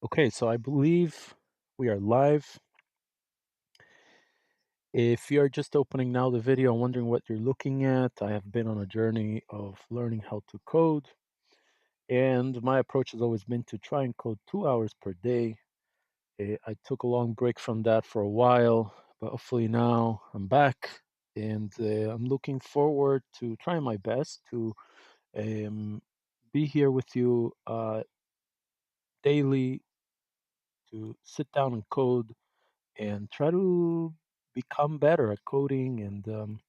Okay, so I believe we are live. If you're just opening now the video and wondering what you're looking at, I have been on a journey of learning how to code. And my approach has always been to try and code 2 hours per day. I took a long break from that for a while, but hopefully now I'm back. And I'm looking forward to trying my best to um, be here with you daily to sit down and code and try to become better at coding. And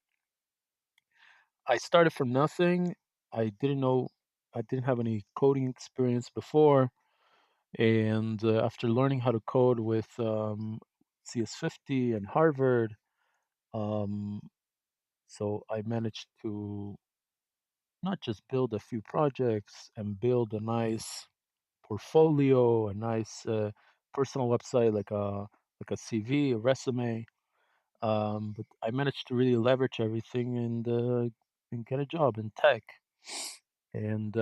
I started from nothing. I didn't know, I didn't have any coding experience before. And after learning how to code with CS50 and Harvard, um, so I managed to not just build a few projects and build a nice portfolio, a nice personal website like a CV, a resume. But I managed to really leverage everything and get a job in tech. And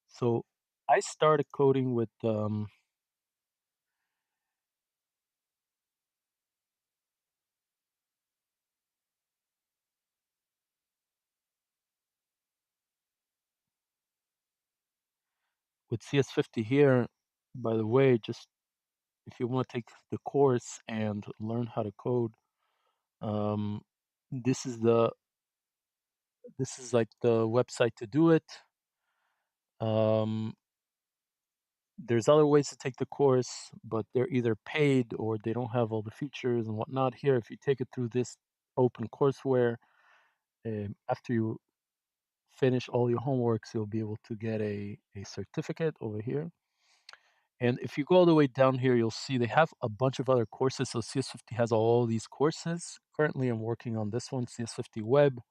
so I started coding with CS50 here. By the way, just if you want to take the course and learn how to code, um, this is the this is like the website to do it. Um, there's other ways to take the course, but they're either paid or they don't have all the features and whatnot. Here, if you take it through this open courseware, after you finish all your homeworks, you'll be able to get a certificate over here. And if you go all the way down here, you'll see they have a bunch of other courses. So CS50 has all these courses. Currently, I'm working on this one, CS50 Web,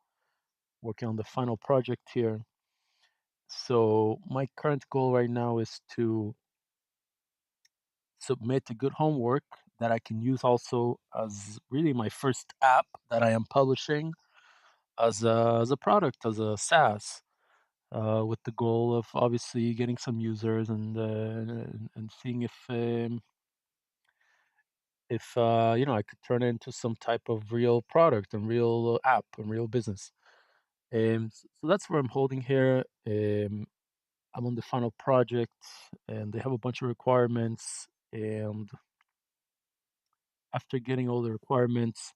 working on the final project here. So my current goal right now is to submit a good homework that I can use also as really my first app that I am publishing as a product, as a SaaS. With the goal of obviously getting some users and seeing if you know, I could turn it into some type of real product and real app and real business. So that's where I'm holding here. I'm on the final project, and they have a bunch of requirements. And after getting all the requirements,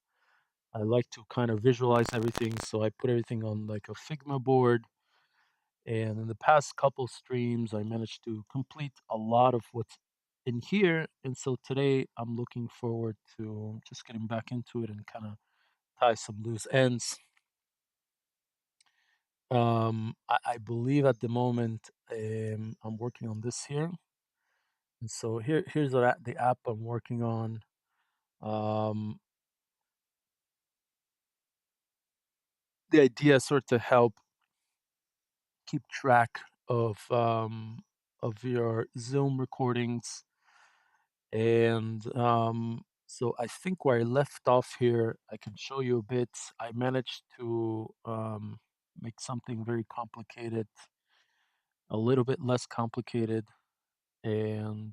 I like to kind of visualize everything. So I put everything on like a Figma board. And in the past couple streams, I managed to complete a lot of what's in here. And so today I'm looking forward to just getting back into it and kind of tie some loose ends. I believe at the moment I'm working on this here. And so here's the app I'm working on. Um, the idea is sort of to help keep track of your Zoom recordings. And so I think where I left off here, I can show you a bit. I managed to make something very complicated a little bit less complicated. And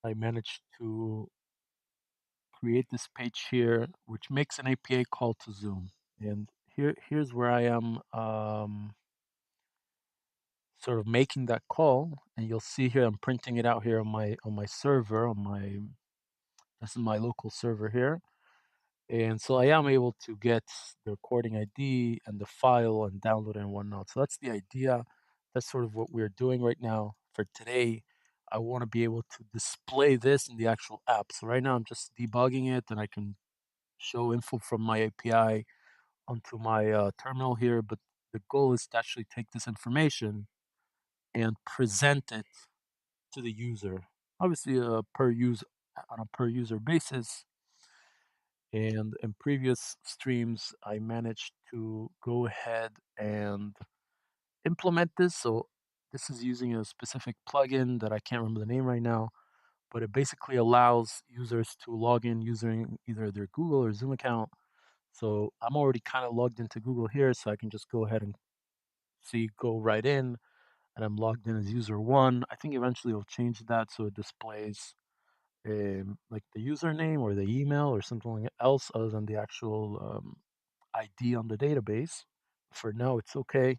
I managed to create this page here, which makes an API call to Zoom. And here's where I am sort of making that call. And you'll see here I'm printing it out here on my server on my this is my local server here. And so I am able to get the recording ID and the file and download it and whatnot. So that's the idea. That's sort of what we're doing right now. For today, I want to be able to display this in the actual app. So right now I'm just debugging it and I can show info from my API onto my terminal here. But the goal is to actually take this information and present it to the user. Obviously, per use on a per user basis. And in previous streams, I managed to go ahead and implement this. So this is using a specific plugin that I can't remember the name right now, but it basically allows users to log in using either their Google or Zoom account. So I'm already kind of logged into Google here, so I can just go ahead and see, go right in, and I'm logged in as user one. I think eventually it'll change that so it displays like the username or the email or something else other than the actual ID on the database. For now, it's okay.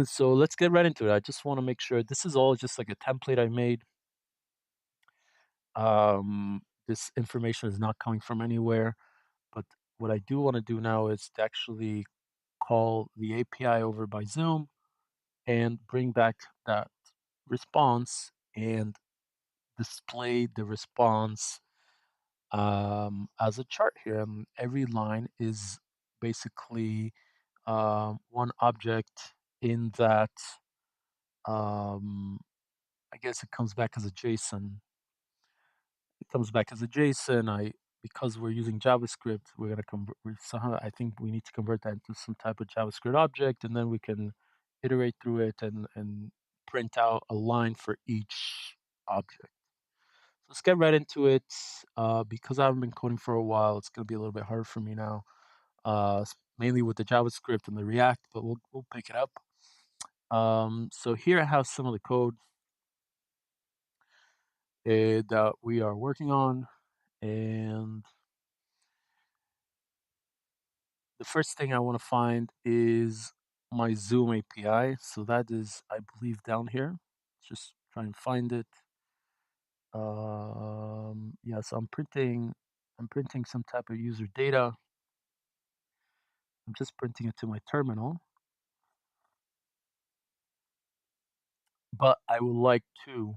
So let's get right into it. I just want to make sure this is all just like a template I made. This information is not coming from anywhere, but what I do want to do now is to actually call the API over by Zoom and bring back that response and display the response as a chart here. And every line is basically one object in that. Um, I guess it comes back as a JSON. It comes back as a JSON. Because we're using JavaScript, we're gonna convert. Somehow, I think we need to convert that into some type of JavaScript object, and then we can iterate through it and print out a line for each object. So let's get right into it. Because I haven't been coding for a while, it's gonna be a little bit harder for me now. Mainly with the JavaScript and the React, but we'll pick it up. So here I have some of the code that we are working on, and the first thing I want to find is my Zoom API. So that is, I believe, down here. Just try and find it. Yeah, so I'm printing some type of user data. I'm just printing it to my terminal, but I would like to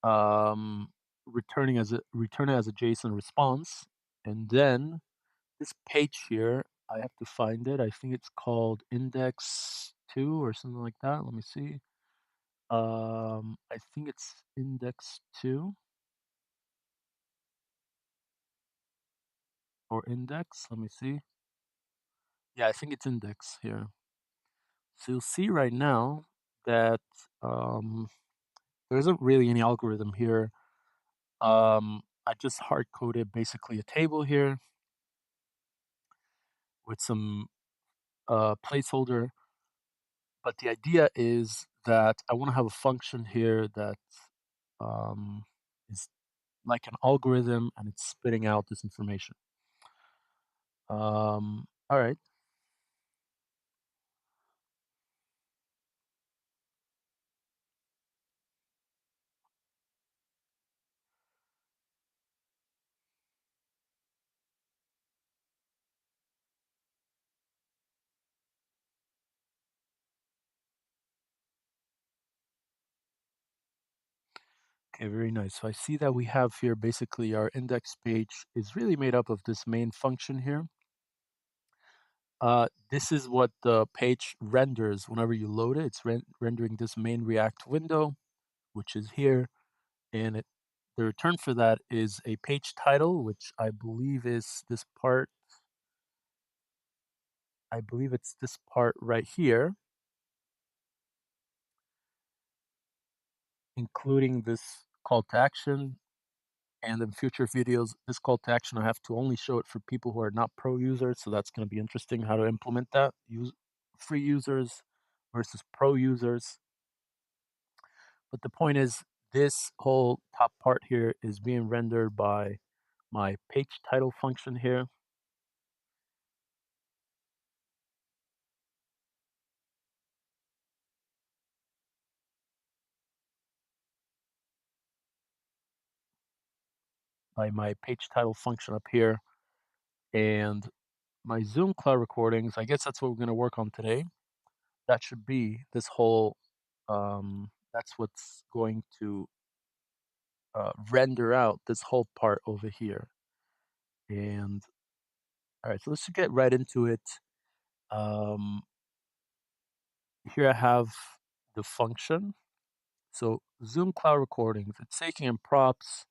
um, return it as a JSON response, and then this page here, I have to find it. I think it's called index two or something like that. Let me see. I think it's index two or index. Let me see. Yeah, I think it's index here. So you'll see right now that um, there isn't really any algorithm here. I just hard coded basically a table here with some placeholder. But the idea is that I want to have a function here that um, is like an algorithm and it's spitting out this information. All right. Okay, very nice. So I see that we have here basically our index page is really made up of this main function here. This is what the page renders whenever you load it. It's rendering this main React window, which is here, and the return for that is a page title, which I believe is this part. I believe it's this part right here, including this call to action. And in future videos, this call to action, I have to only show it for people who are not pro users. So that's going to be interesting how to implement that. Use free users versus pro users. But the point is, this whole top part here is being rendered by my page title function here. By my page title function up here. And my Zoom cloud recordings, I guess that's what we're going to work on today. That should be this whole, that's what's going to render out this whole part over here. And all right, so let's get right into it. Um, Here I have the function. So Zoom Cloud Recordings, it's taking in props.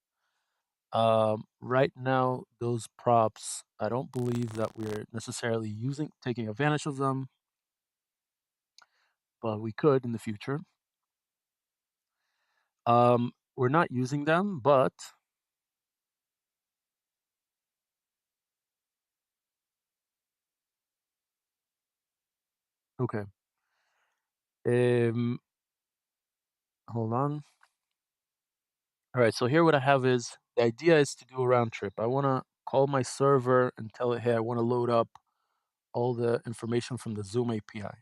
Right now, those props, I don't believe that we're necessarily taking advantage of them, but we could in the future. We're not using them, but okay. Um, hold on. All right, so here what I have is the idea is to do a round trip. I want to call my server and tell it, hey, I want to load up all the information from the Zoom API,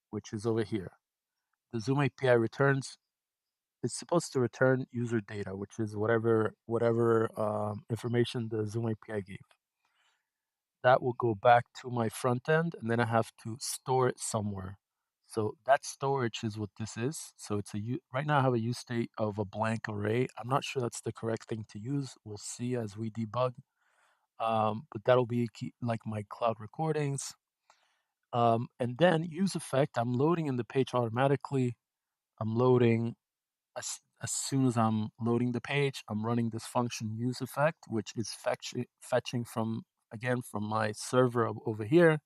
which is over here. The Zoom API returns, it's supposed to return user data, which is whatever information the Zoom API gave. That will go back to my front end, and then I have to store it somewhere. So that storage is what this is. So it's right now I have a use state of a blank array. I'm not sure that's the correct thing to use. We'll see as we debug. But that'll be like my cloud recordings. And then use effect, I'm loading in the page automatically. I'm loading as soon as I'm loading the page, I'm running this function use effect, which is fetching from again from my server over here.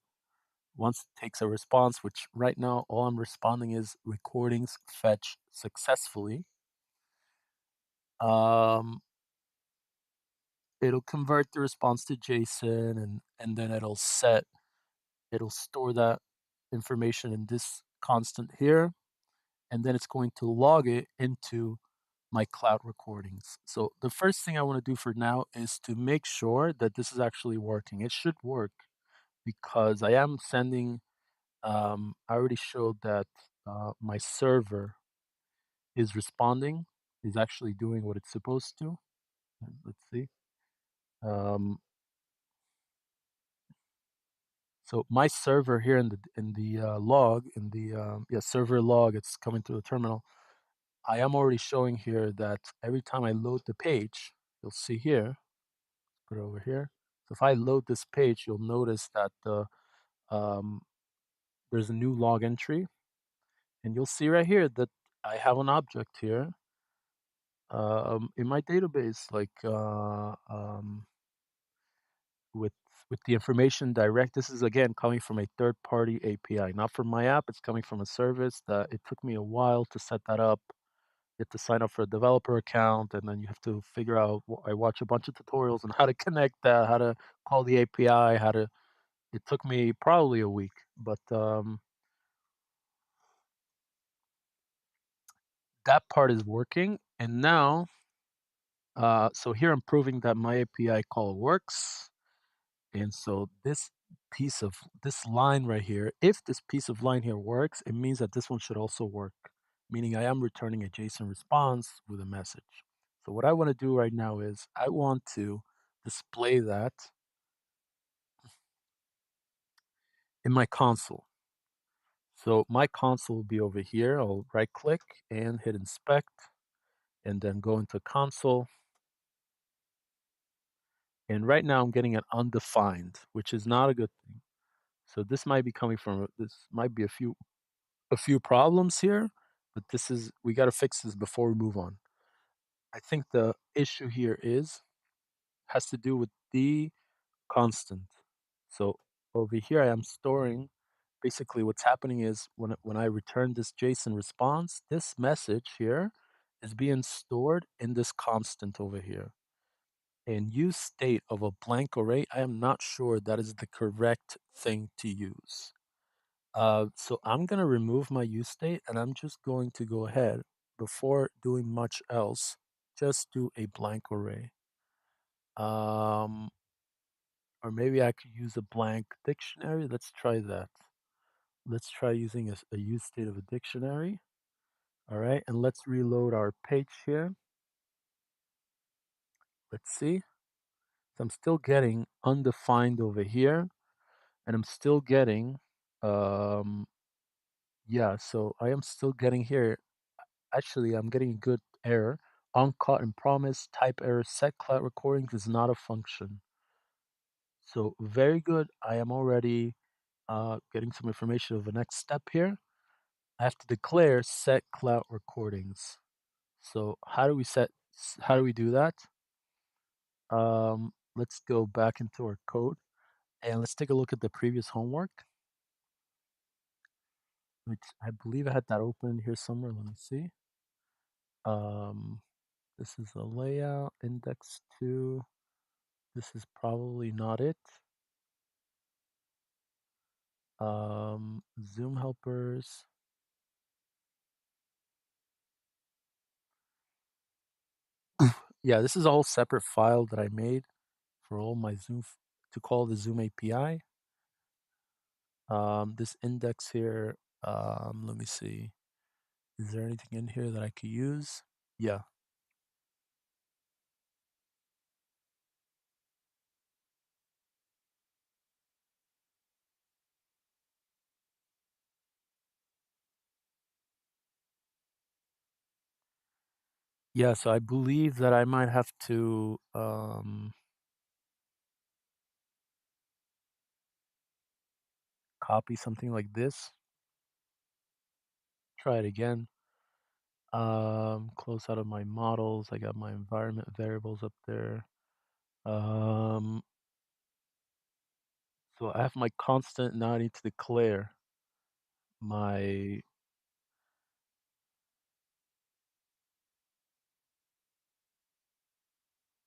Once it takes a response, which right now all I'm responding is recordings fetch successfully. Um, it'll convert the response to JSON and then it'll store that information in this constant here, and then it's going to log it into my cloud recordings. So the first thing I want to do for now is to make sure that this is actually working. It should work because I am sending, I already showed that my server is responding, is actually doing what it's supposed to. Let's see. Um, so my server here in the log, in the server log, it's coming through the terminal. I am already showing here that every time I load the page, you'll see here, put it over here. So if I load this page, you'll notice that um, there's a new log entry, and you'll see right here that I have an object here in my database, like with with the information direct. This is again coming from a third-party API, not from my app. It's coming from a service that it took me a while to set that up. You have to sign up for a developer account, and then you have to figure out. I watch a bunch of tutorials on how to connect that, how to call the API, how to. It took me probably a week, but that part is working. And now, so here I'm proving that my API call works. And so this line right here, if this piece of line here works, it means that this one should also work, meaning I am returning a JSON response with a message. So what I want to do right now is I want to display that in my console. So my console will be over here. I'll right click and hit inspect and then go into console. And right now I'm getting an undefined, which is not a good thing. So this might be coming from this might be a few problems here, but this is we got to fix this before we move on. I think the issue here is has to do with the constant. So over here I am storing basically what's happening is when I return this JSON response, this message here is being stored in this constant over here. And use state of a blank array, I am not sure that is the correct thing to use. So I'm going to remove my use state and I'm just going to go ahead before doing much else, just do a blank array. Um, or maybe I could use a blank dictionary. Let's try that. Let's try using a use state of a dictionary. All right, and let's reload our page here. Let's see. So I'm still getting undefined over here, and I'm still getting, um, yeah, so I am still getting here. Actually, I'm getting a good error. Uncaught and promise type error set cloud recordings is not a function. So very good. I am already getting some information of the next step here. I have to declare set cloud recordings. So how do we do that? Let's go back into our code and let's take a look at the previous homework, which I believe I had that open here somewhere. Let me see. Um, this is the layout index 2. This is probably not it. Zoom helpers. Yeah, this is a whole separate file that I made for all my to call the Zoom API. This index here, let me see. Is there anything in here that I could use? Yeah. Yeah, so I believe that I might have to copy something like this. Try it again. Close out of my models. I got my environment variables up there. Um, so I have my constant. Now I need to declare my.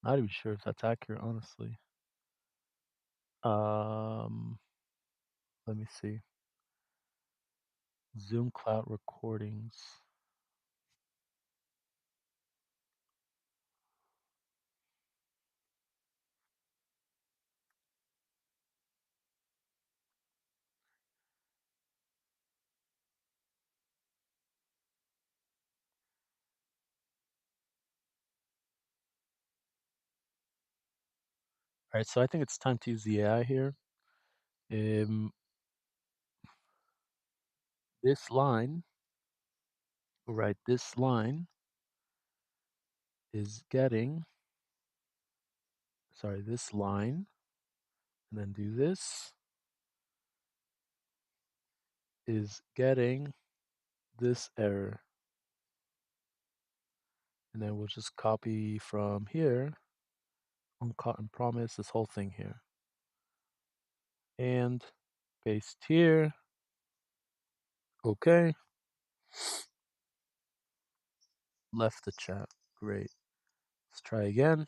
Not even sure if that's accurate, honestly. Um, Let me see. Zoom Cloud recordings. All right, so I think it's time to use the AI here. Um, this line, right? This line is getting. Sorry, this line, and then do this is getting this error, and then we'll just copy from here on cotton promise this whole thing here and paste here. Okay, left the chat. Great. Let's try again.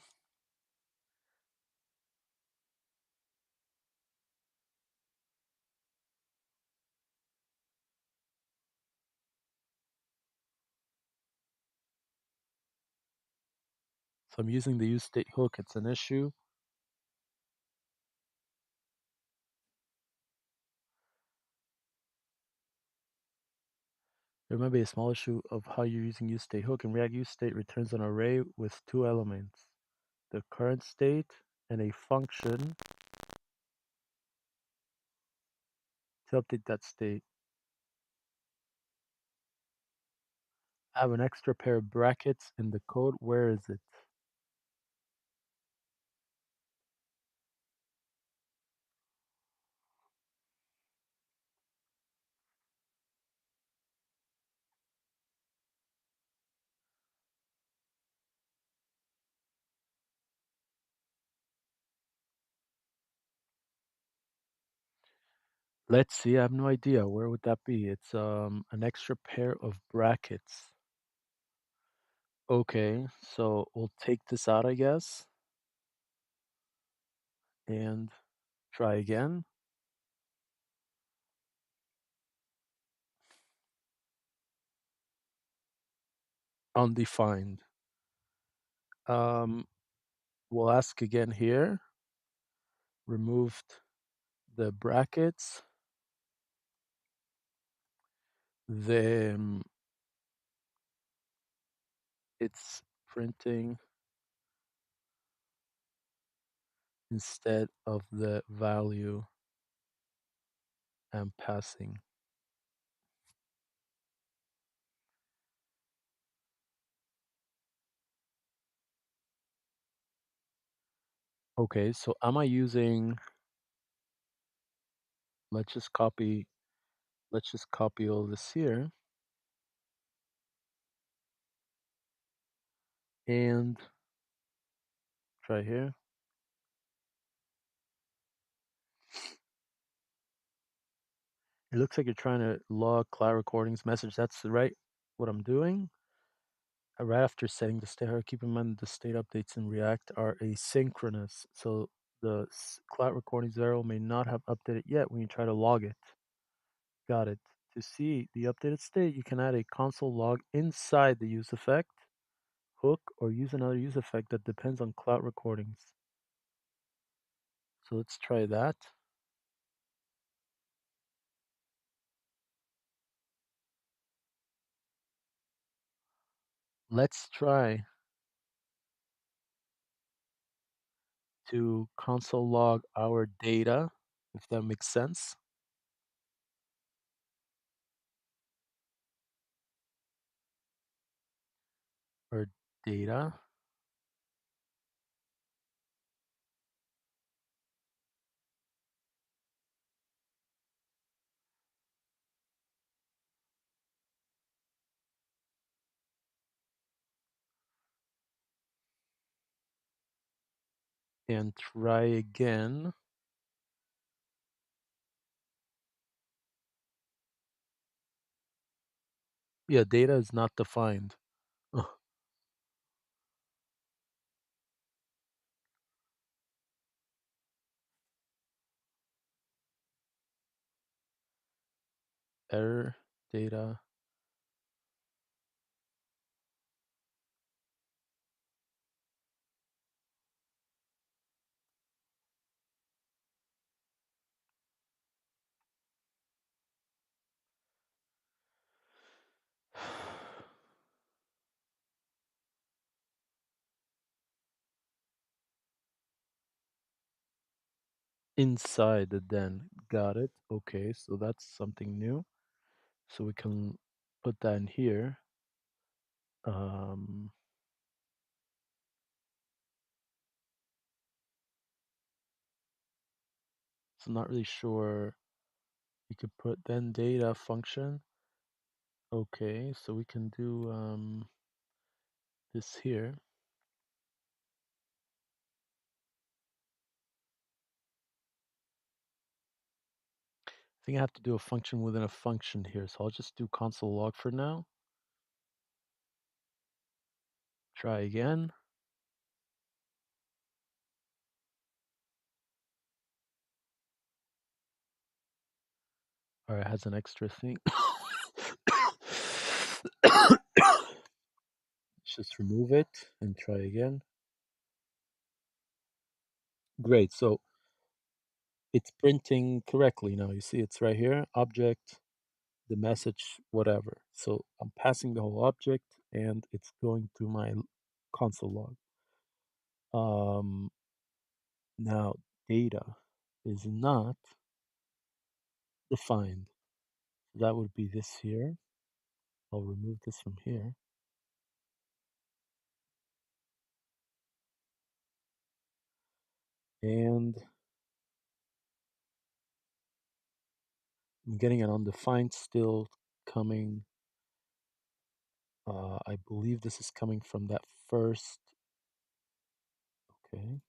So I'm using the use state hook. It's an issue. There might be a small issue of how you're using use state hook. In React, use state returns an array with two elements, the current state and a function to update that state. I have an extra pair of brackets in the code. Where is it? Let's see. I have no idea. Where would that be? It's an extra pair of brackets. Okay, so we'll take this out, I guess, and try again. Undefined. Um, we'll ask again here. Removed the brackets. Then it's printing instead of the value I'm passing. Okay, so am I using, let's just copy, let's just copy all this here and try here. It looks like you're trying to log cloud recordings message. That's right, what I'm doing. Right after setting the state, keep in mind the state updates in React are asynchronous. So the cloud recordings variable may not have updated yet when you try to log it. got it. To see the updated state, you can add a console log inside the use effect, hook, or use another use effect that depends on cloud recordings. So let's try that. Let's try to console log our data, if that makes sense. Our data. And try again. Yeah, data is not defined. Ugh, error data inside the den. Got it. Okay, so that's something new. So we can put that in here. Um, so not really sure. You could put then data function. Okay, so we can do this here. I think I have to do a function within a function here. So I'll just do console log for now. Try again. All right, it has an extra thing. Let's just remove it and try again. Great. So it's printing correctly now. You see it's right here, object, the message, whatever. So I'm passing the whole object and it's going to my console log. Now data is not defined. So that would be this here. I'll remove this from here. And I'm getting an undefined still coming. I believe this is coming from that first. Okay.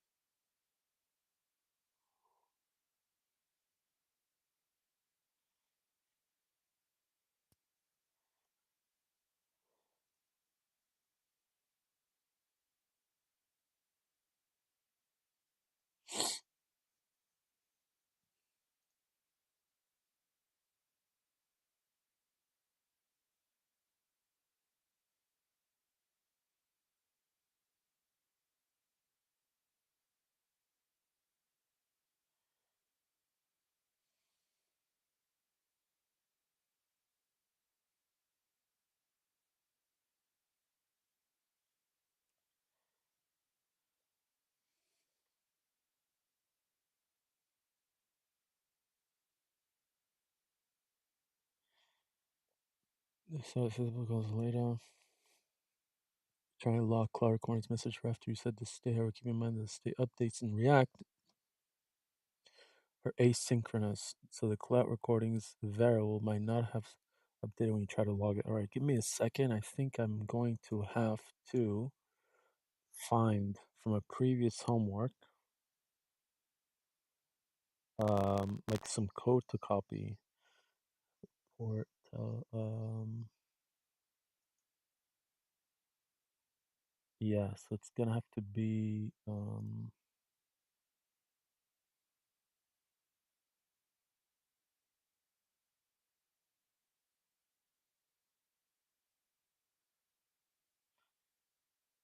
So it says goes later. Try to log Cloud Recordings message for after you set the state. However, keep in mind that the state updates in React are asynchronous, so the Cloud Recordings variable might not have updated when you try to log it. All right, give me a second. I think I'm going to have to find from a previous homework, like some code to copy. Or yeah, so it's gonna have to be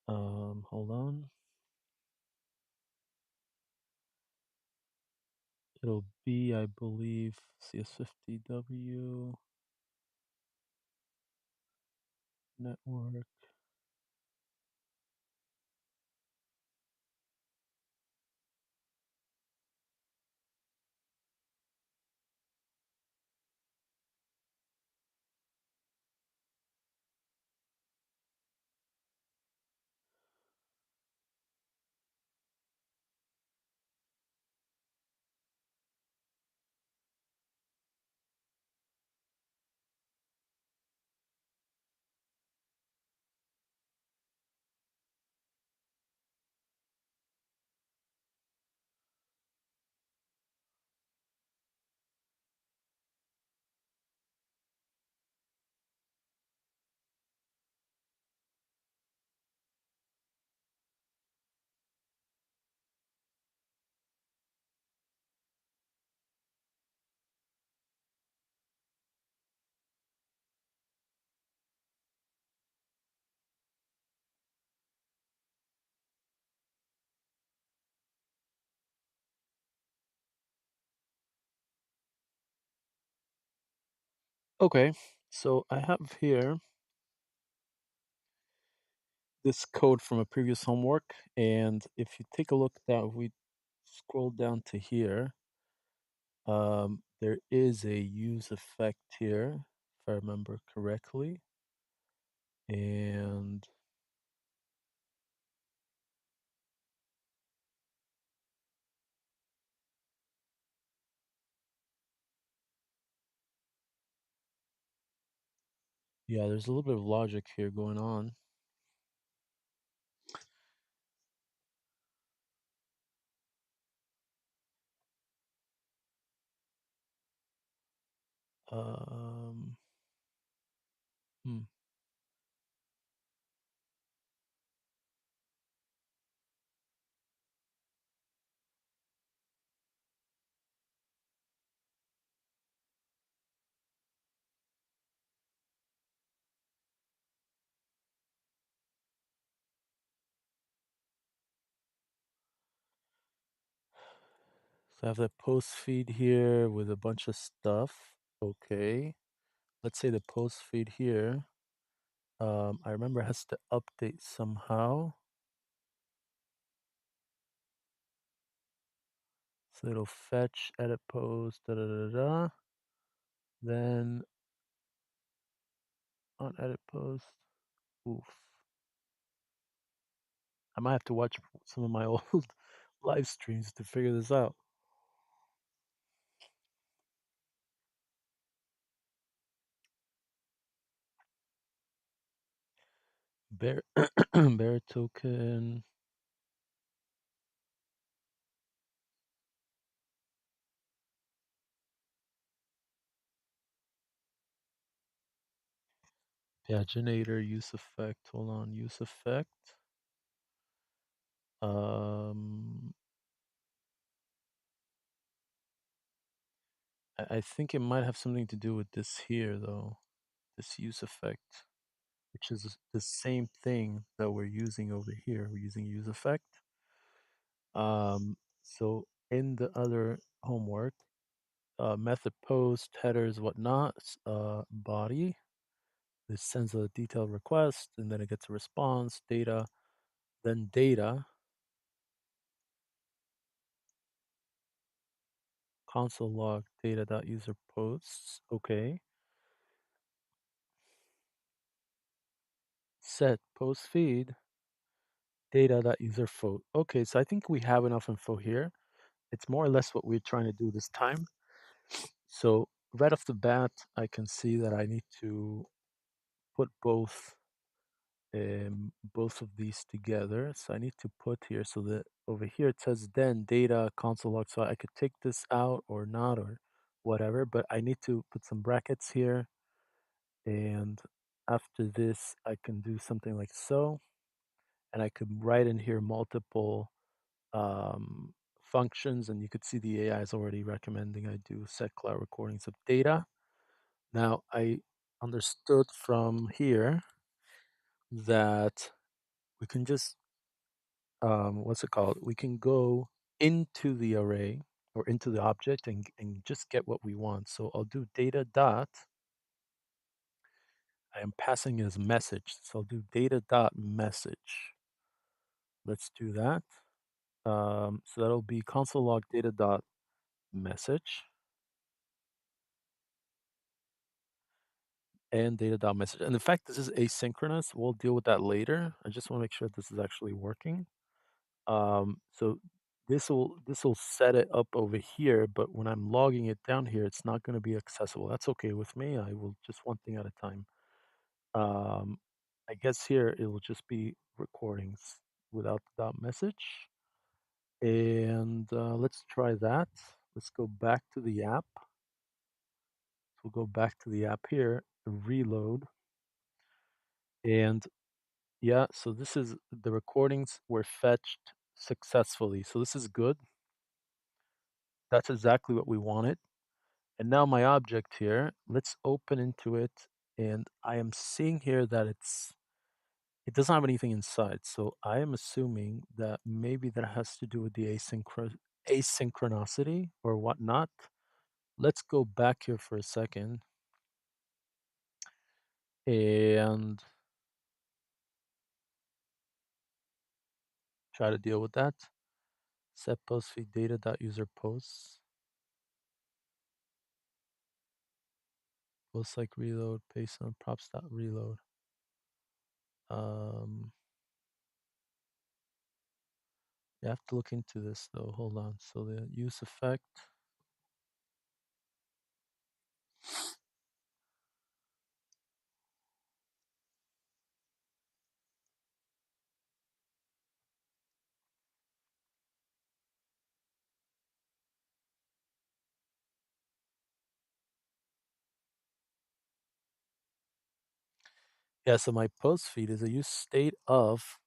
Hold on. It'll be, I believe, CS50w network. Okay, so I have here this code from a previous homework, and if you take a look down, if we scroll down to here, there is a use effect here, if I remember correctly, and yeah, there's a little bit of logic here going on. Um, hmm. So I have the post feed here with a bunch of stuff. Okay. Let's say the post feed here, I remember it has to update somehow. So it'll fetch, edit post, da da da da. Then on edit post, oof. I might have to watch some of my old live streams to figure this out. Bear bear token. Paginator use effect. Hold on, use effect. Um, I think it might have something to do with this here, though. This use effect, which is the same thing that we're using over here. We're using use effect. So in the other homework, method post, headers, whatnot, body. This sends a detailed request, and then it gets a response, data, then data, console log data.user posts. Okay. Set post feed data.user float. Okay, so I think we have enough info here. It's more or less what we're trying to do this time. So right off the bat, I can see that I need to put both of these together. So I need to put here so that over here it says then data console log. So I could take this out or not or whatever, but I need to put some brackets here. And after this, I can do something like so. And I could write in here multiple functions, and you could see the AI is already recommending I do set cloud recordings of data. Now, I understood from here that we can just what's it called? We can go into the array or into the object and just get what we want. So I'll do data dot. I am passing as message. So I'll do data dot message. Let's do that. So that'll be console log data dot message and data dot message. And in fact, this is asynchronous. We'll deal with that later. I just want to make sure this is actually working. So this will set it up over here, but when I'm logging it down here, it's not going to be accessible. That's okay with me. I will just one thing at a time. Um, I guess here it will just be recordings without the dot message. And let's try that. Let's go back to the app. We'll go back to the app here, reload. And yeah, so this is the recordings were fetched successfully. So this is good. That's exactly what we wanted. And now my object here, let's open into it. And I am seeing here that it doesn't have anything inside. So I am assuming that maybe that has to do with the asynchronicity or whatnot. Let's go back here for a second and try to deal with that. Set post feed data dot user posts. Post like reload, paste on props dot reload. Um, you have to look into this though. Hold on. So the use effect. Yeah, so my post feed is a use state of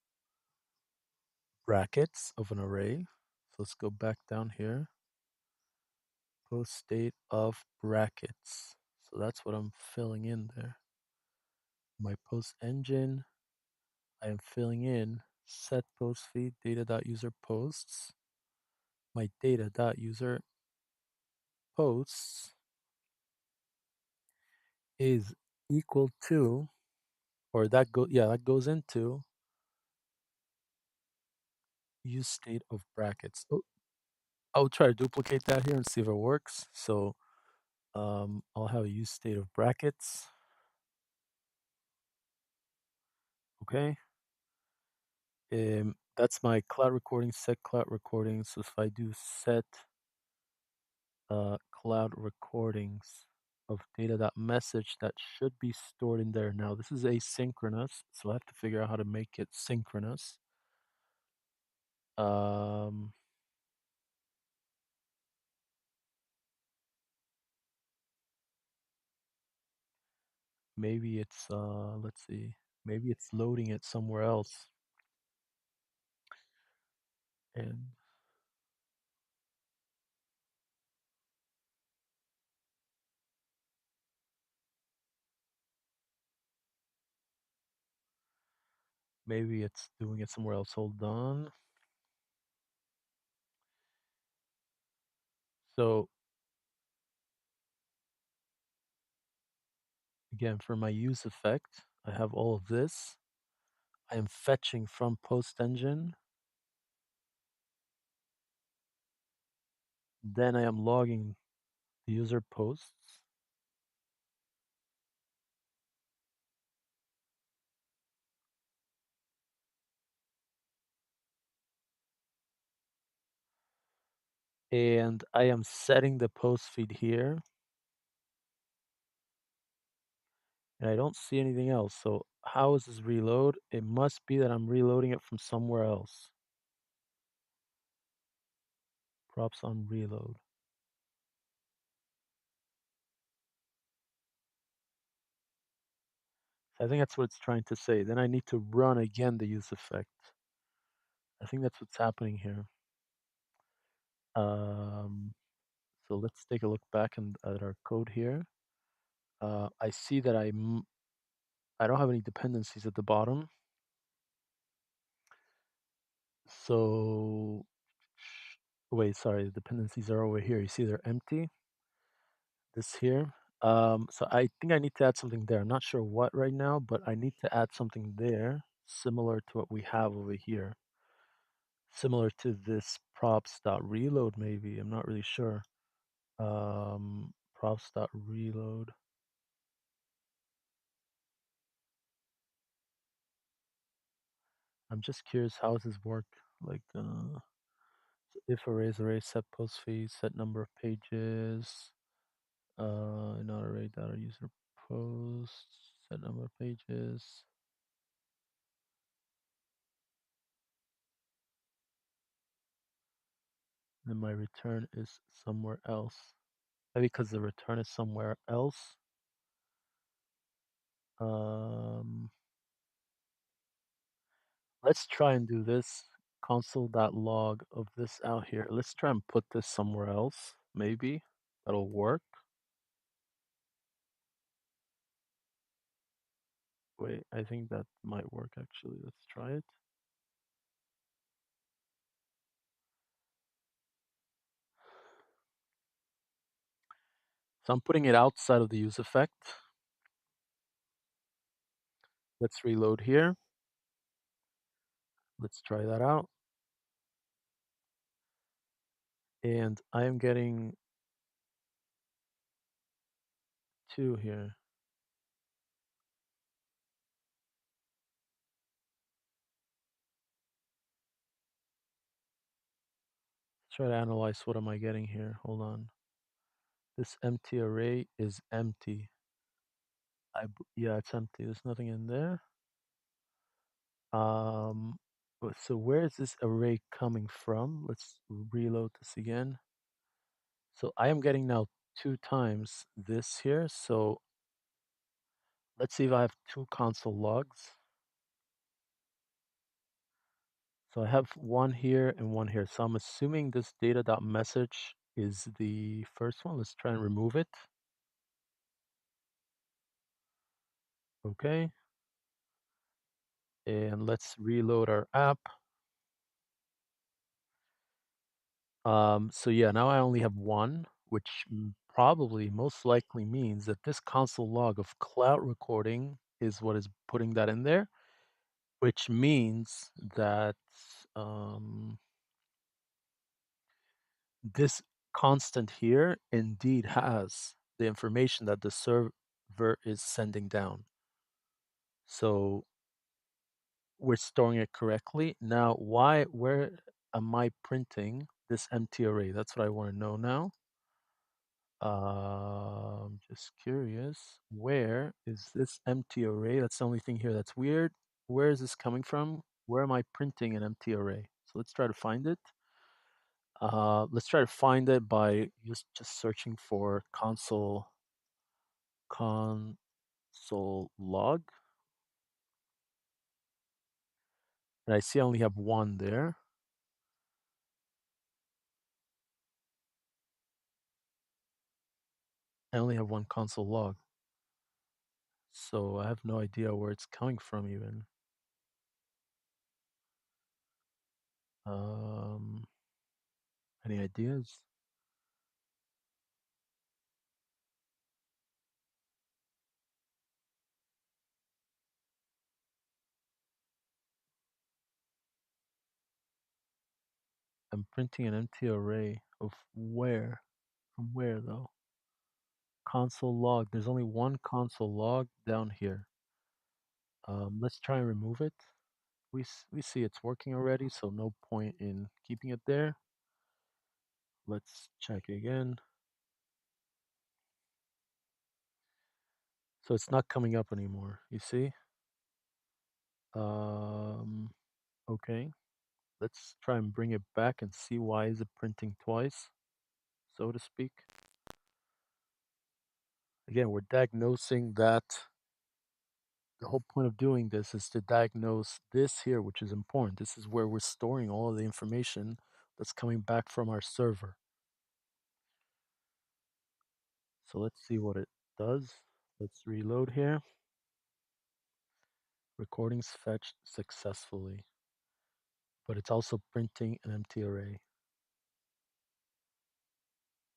brackets of an array. So let's go back down here. Post state of brackets. So that's what I'm filling in there. My post engine, I am filling in set post feed data.user posts. My data.user posts is equal to, or that goes into use state of brackets. Oh, I'll try to duplicate that here and see if it works. So I'll have a use state of brackets. Okay. That's my cloud recording, set cloud recording. So if I do set cloud recordings of data.message, that should be stored in there. Now, this is asynchronous, so I have to figure out how to make it synchronous. Um, maybe it's, let's see, maybe it's loading it somewhere else. And maybe it's doing it somewhere else. Hold on. So again, for my use effect, I have all of this. I am fetching from post engine. Then I am logging the user posts. And I am setting the post feed here. And I don't see anything else. So how is this reload? It must be that I'm reloading it from somewhere else. Props on reload. I think that's what it's trying to say. Then I need to run again the use effect. I think that's what's happening here. Um, so let's take a look back at our code here. I see that I don't have any dependencies at the bottom. So wait, sorry, the dependencies are over here. You see they're empty. This here. So I think I need to add something there. I'm not sure what right now, but I need to add something there similar to what we have over here. Similar to this props.reload maybe. I'm not really sure. Props.reload. I'm just curious, how does this work? Like, if array set post fee, set number of pages, not array data user post, set number of pages. Then my return is somewhere else. Maybe because the return is somewhere else. Um, let's try and do this. Console.log of this out here. Let's try and put this somewhere else. Maybe that'll work. Wait, I think that might work actually. Let's try it. So I'm putting it outside of the use effect. Let's reload here. Let's try that out. And I am getting 2 here. Let's try to analyze what am I getting here. Hold on. This empty array is empty. Yeah, it's empty. There's nothing in there. So where is this array coming from? Let's reload this again. So I am getting now 2 times this here. So let's see if I have 2 console logs. So I have one here and one here. So I'm assuming this data.message is the first one. Let's try and remove it. Okay. And let's reload our app. So yeah, now I only have one, which probably most likely means that this console log of cloud recording is what is putting that in there, which means that um, this constant here indeed has the information that the server is sending down. So we're storing it correctly. Now, where am I printing this empty array? That's what I want to know now. Just curious, where is this empty array? That's the only thing here that's weird. Where is this coming from? Where am I printing an empty array? So let's try to find it. Let's try to find it by just searching for console log. And I see I only have one there. I only have one console log. So I have no idea where it's coming from even. Um, any ideas? I'm printing an empty array of where? From where though? Console log. There's only one console log down here. Let's try and remove it. We see it's working already, so no point in keeping it there. Let's check again. So it's not coming up anymore. You see? Um, okay. Let's try and bring it back and see why is it printing twice, so to speak. Again, we're diagnosing that. The whole point of doing this is to diagnose this here, which is important. This is where we're storing all of the information that's coming back from our server. So let's see what it does. Let's reload here. Recordings fetched successfully. but it's also printing an empty array.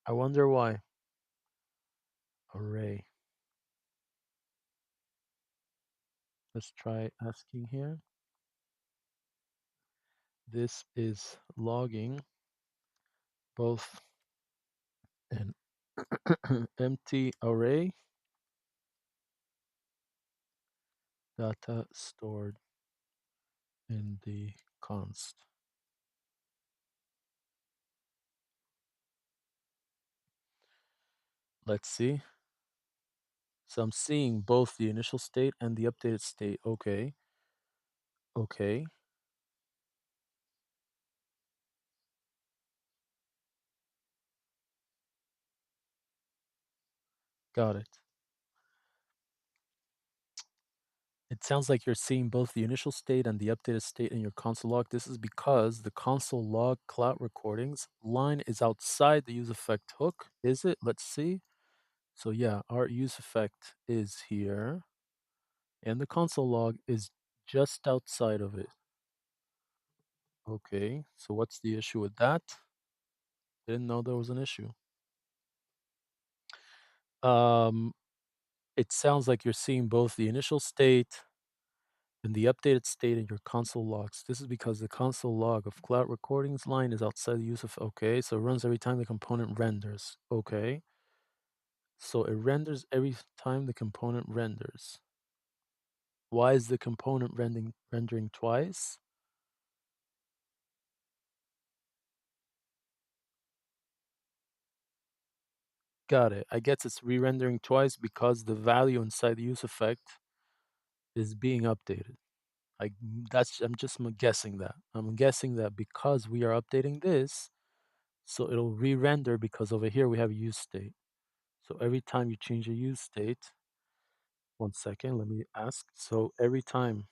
I wonder why. Array. Let's try asking here. This is logging both an empty array data stored in the const. Let's see. So I'm seeing both the initial state and the updated state. Okay. Okay. Got it. It sounds like you're seeing both the initial state and the updated state in your console log. This is because the console log cloud recordings line is outside the use effect hook. Is it? Let's see. So yeah, our use effect is here, and the console log is just outside of it. Okay, so what's the issue with that? Didn't know there was an issue. Um, it sounds like you're seeing both the initial state and the updated state in your console logs. This is because the console log of cloud recordings line is outside the use of okay, so it runs every time the component renders. Okay. So it renders every time the component renders. Why is the component rendering twice? Got it. I guess it's re-rendering twice because the value inside the use effect is being updated. I'm just guessing that. I'm guessing that because we are updating this, so it'll re-render because over here we have a use state. So every time you change a use state, one second, let me ask. So every time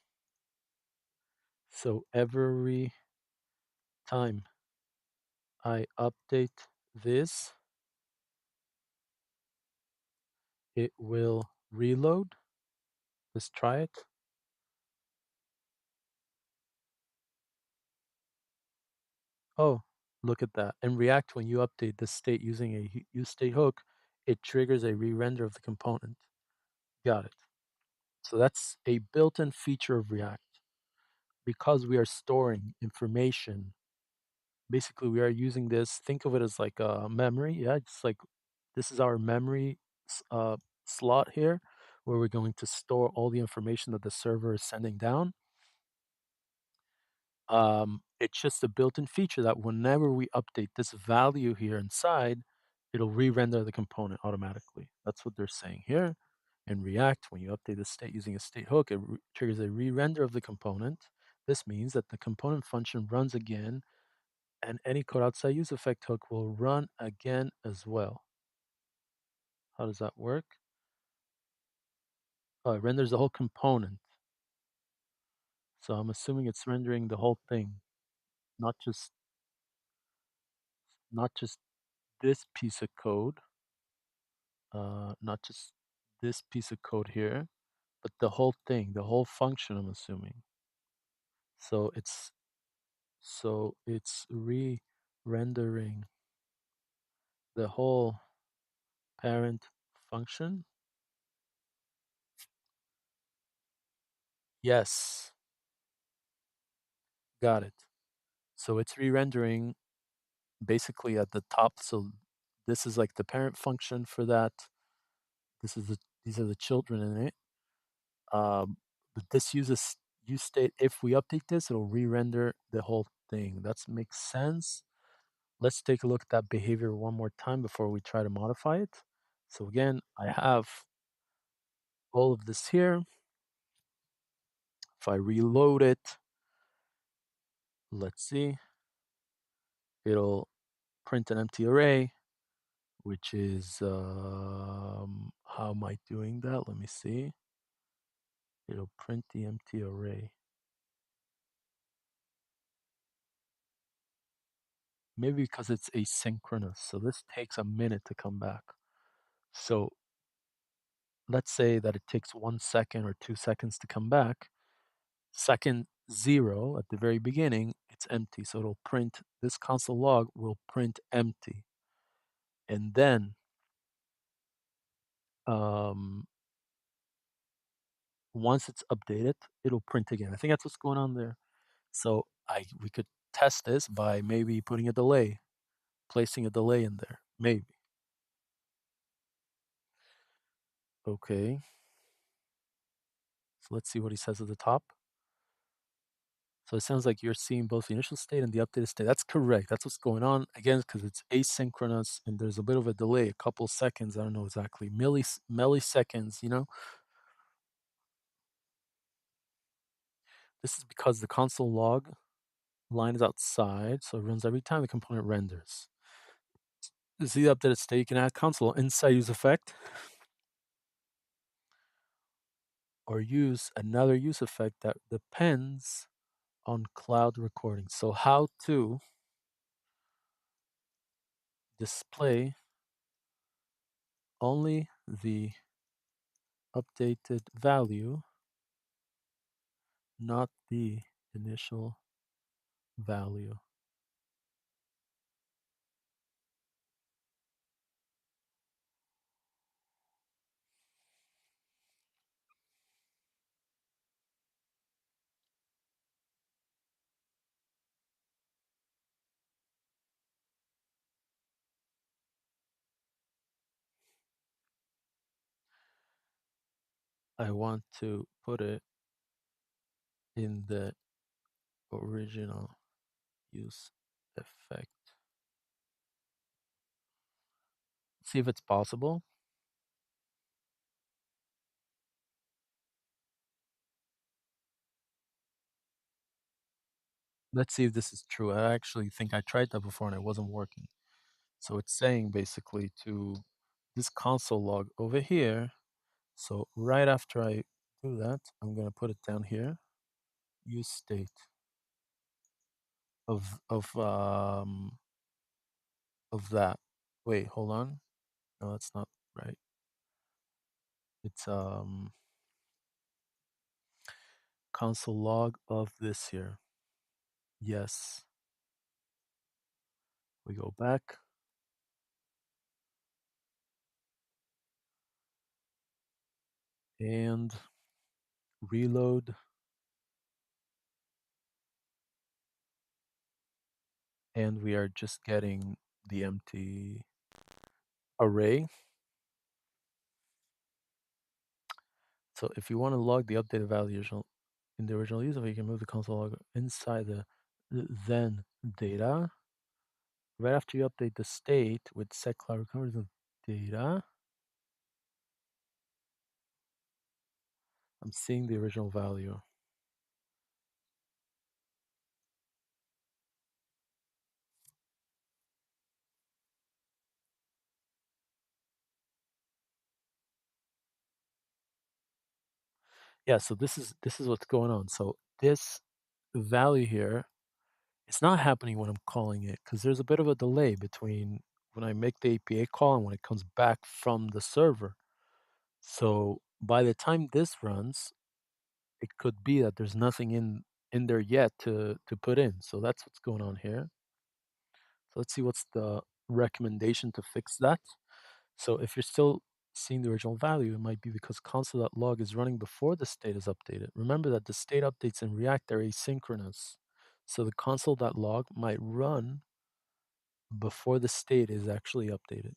I update this, it will reload. Let's try it. Oh, look at that. In React, when you update the state using a useState hook, it triggers a re-render of the component. Got it. So that's a built-in feature of React. Because we are storing information, basically we are using this, think of it as like a memory. Yeah, it's like this is our memory slot here where we're going to store all the information that the server is sending down. It's just a built-in feature that whenever we update this value here inside, it'll re-render the component automatically. That's what they're saying here. In React, when you update the state using a state hook, it triggers a re-render of the component. This means that the component function runs again, and any code outside use effect hook will run again as well. How does that work? Oh, it renders the whole component. So I'm assuming it's rendering the whole thing, not just not just this piece of code, not just this piece of code here, but the whole thing, the whole function, I'm assuming. So it's re-rendering the whole parent function. Yes, got it. So it's re-rendering basically at the top. So this is like the parent function for that. These are the children in it. But this uses use state. If we update this, it'll re-render the whole thing. That makes sense. Let's take a look at that behavior one more time before we try to modify it. So again, I have all of this here. If I reload it, let's see, it'll print an empty array, which is, how am I doing that? Let me see. It'll print the empty array. Maybe because it's asynchronous. So this takes a minute to come back. So let's say that it takes 1 second or 2 seconds to come back. Second 0 at the very beginning, it's empty. So it'll print, this console log will print empty. And then um, once it's updated, it'll print again. I think that's what's going on there. So we could test this by maybe putting a delay, placing a delay in there. Maybe. Okay. So let's see what he says at the top. So it sounds like you're seeing both the initial state and the updated state. That's correct. That's what's going on. Again, because it's asynchronous and there's a bit of a delay, a couple seconds. I don't know exactly, milliseconds. This is because the console log line is outside, so it runs every time the component renders. To see the updated state, you can add console inside use effect or use another use effect that depends on cloud recording. So how to display only the updated value, not the initial value. I want to put it in the original use effect. See if it's possible. Let's see if this is true. I actually think I tried that before and it wasn't working. So it's saying basically to this console log over here. So right after I do that, I'm going to put it down here. Use state of that. Wait, hold on. No, that's not right. It's console log of this here. Yes. We go back and reload, and we are just getting the empty array. So if you want to log the updated value in the original user, you can move the console log inside the then data. Right after you update the state with set cloud recovery of data, I'm seeing the original value. Yeah, so this is what's going on. So this value here, it's not happening when I'm calling it because there's a bit of a delay between when I make the APA call and when it comes back from the server. So by the time this runs, it could be that there's nothing in there yet to put in. So that's what's going on here. So let's see what's the recommendation to fix that. So if you're still seeing the original value, it might be because console.log is running before the state is updated. Remember that the state updates in React are asynchronous. So the console.log might run before the state is actually updated.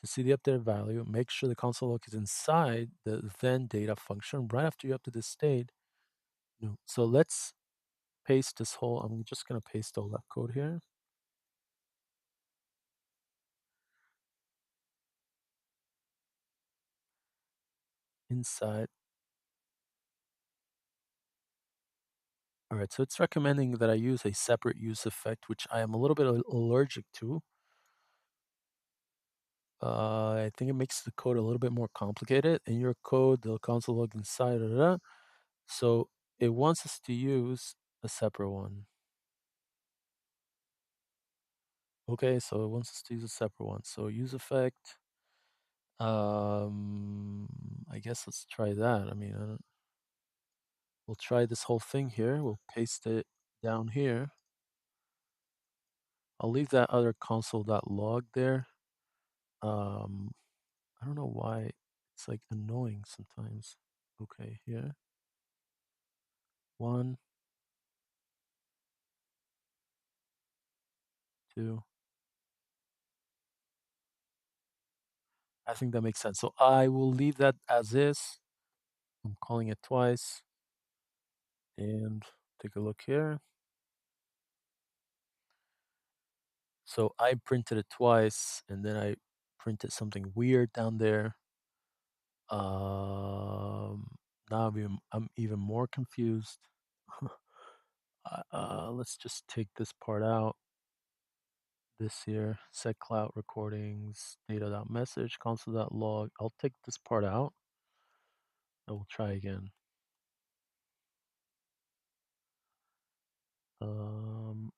To see the updated value, make sure the console log is inside the then data function right after you update the state. No. So let's paste this whole, I'm just going to paste all that code here inside. All right, so it's recommending that I use a separate use effect, which I am a little bit allergic to. I think it makes the code a little bit more complicated. In your code, the console log inside, da, da, da. So it wants us to use a separate one. Okay, so it wants us to use a separate one. So use effect. I guess let's try that. I mean, We'll try this whole thing here. We'll paste it down here. I'll leave that other console.log there. I don't know why it's like annoying sometimes. Okay, here. 1, 2. I think that makes sense. So I will leave that as is. I'm calling it twice. And take a look here. So I printed it twice, and then I printed something weird down there. Now I'm even more confused. Let's just take this part out. This here, set cloud recordings, data.message, console.log. I'll take this part out. I will try again.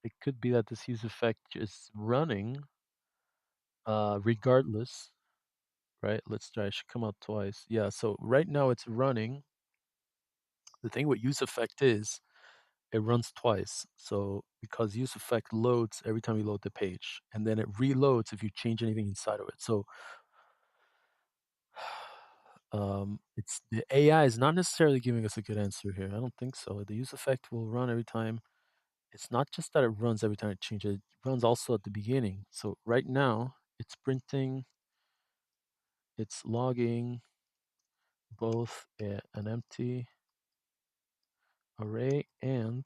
It could be that this use effect is running regardless, right? Let's try. It should come out twice. Yeah, so right now it's running. The thing with use effect is it runs twice. So because use effect loads every time you load the page, and then it reloads if you change anything inside of it. So it's the AI is not necessarily giving us a good answer here. I don't think so. The use effect will run every time. It's not just that it runs every time it changes, it runs also at the beginning. So right now it's printing, it's logging both an empty array and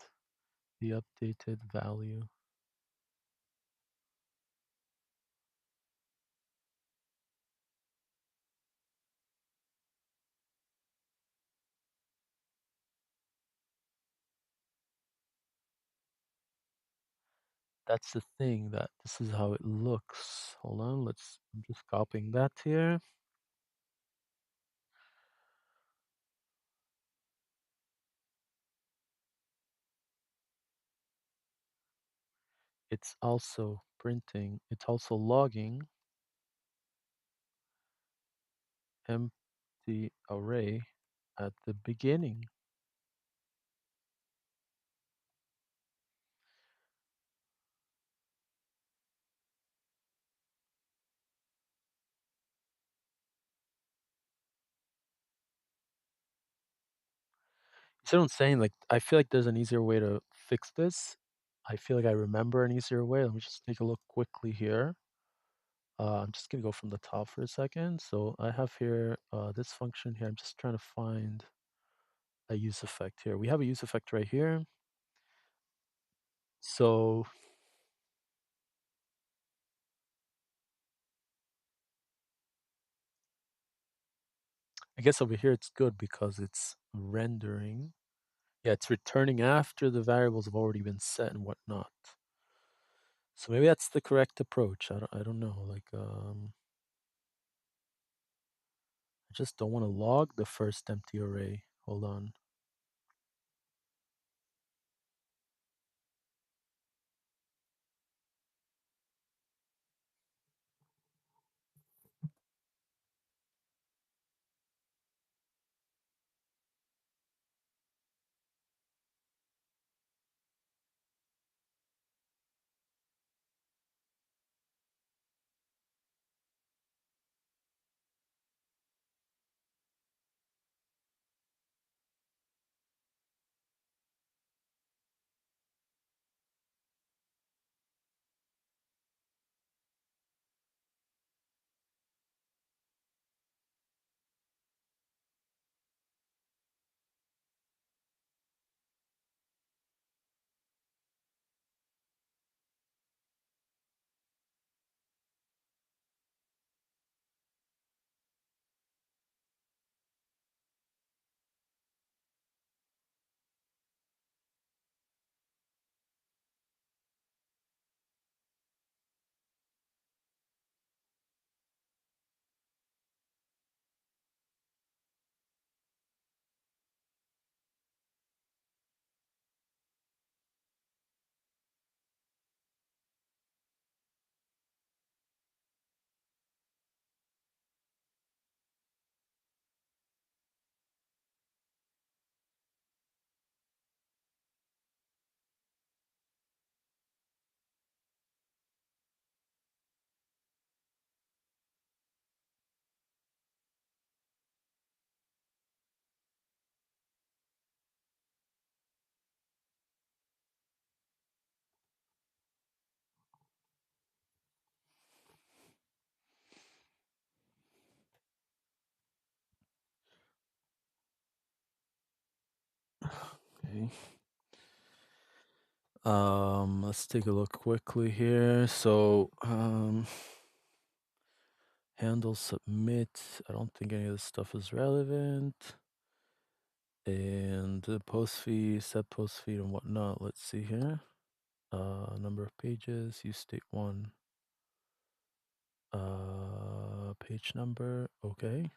the updated value. That's the thing that this is how it looks. Hold on, I'm just copying that here. It's also printing, it's also logging empty array at the beginning. You see what I'm saying? Like, I feel like there's an easier way to fix this. I feel like I remember an easier way. Let me just take a look quickly here. I'm just gonna go from the top for a second. So I have here this function here. I'm just trying to find a use effect here. We have a use effect right here. So I guess over here it's good because it's rendering. Yeah, it's returning after the variables have already been set and whatnot. So maybe that's the correct approach. I don't know. Like I just don't want to log the first empty array. Hold on. Okay. Let's take a look quickly here. So, handle submit. I don't think any of this stuff is relevant. And the post fee, set post fee, and whatnot. Let's see here. Number of pages, use state one. Page number. Okay.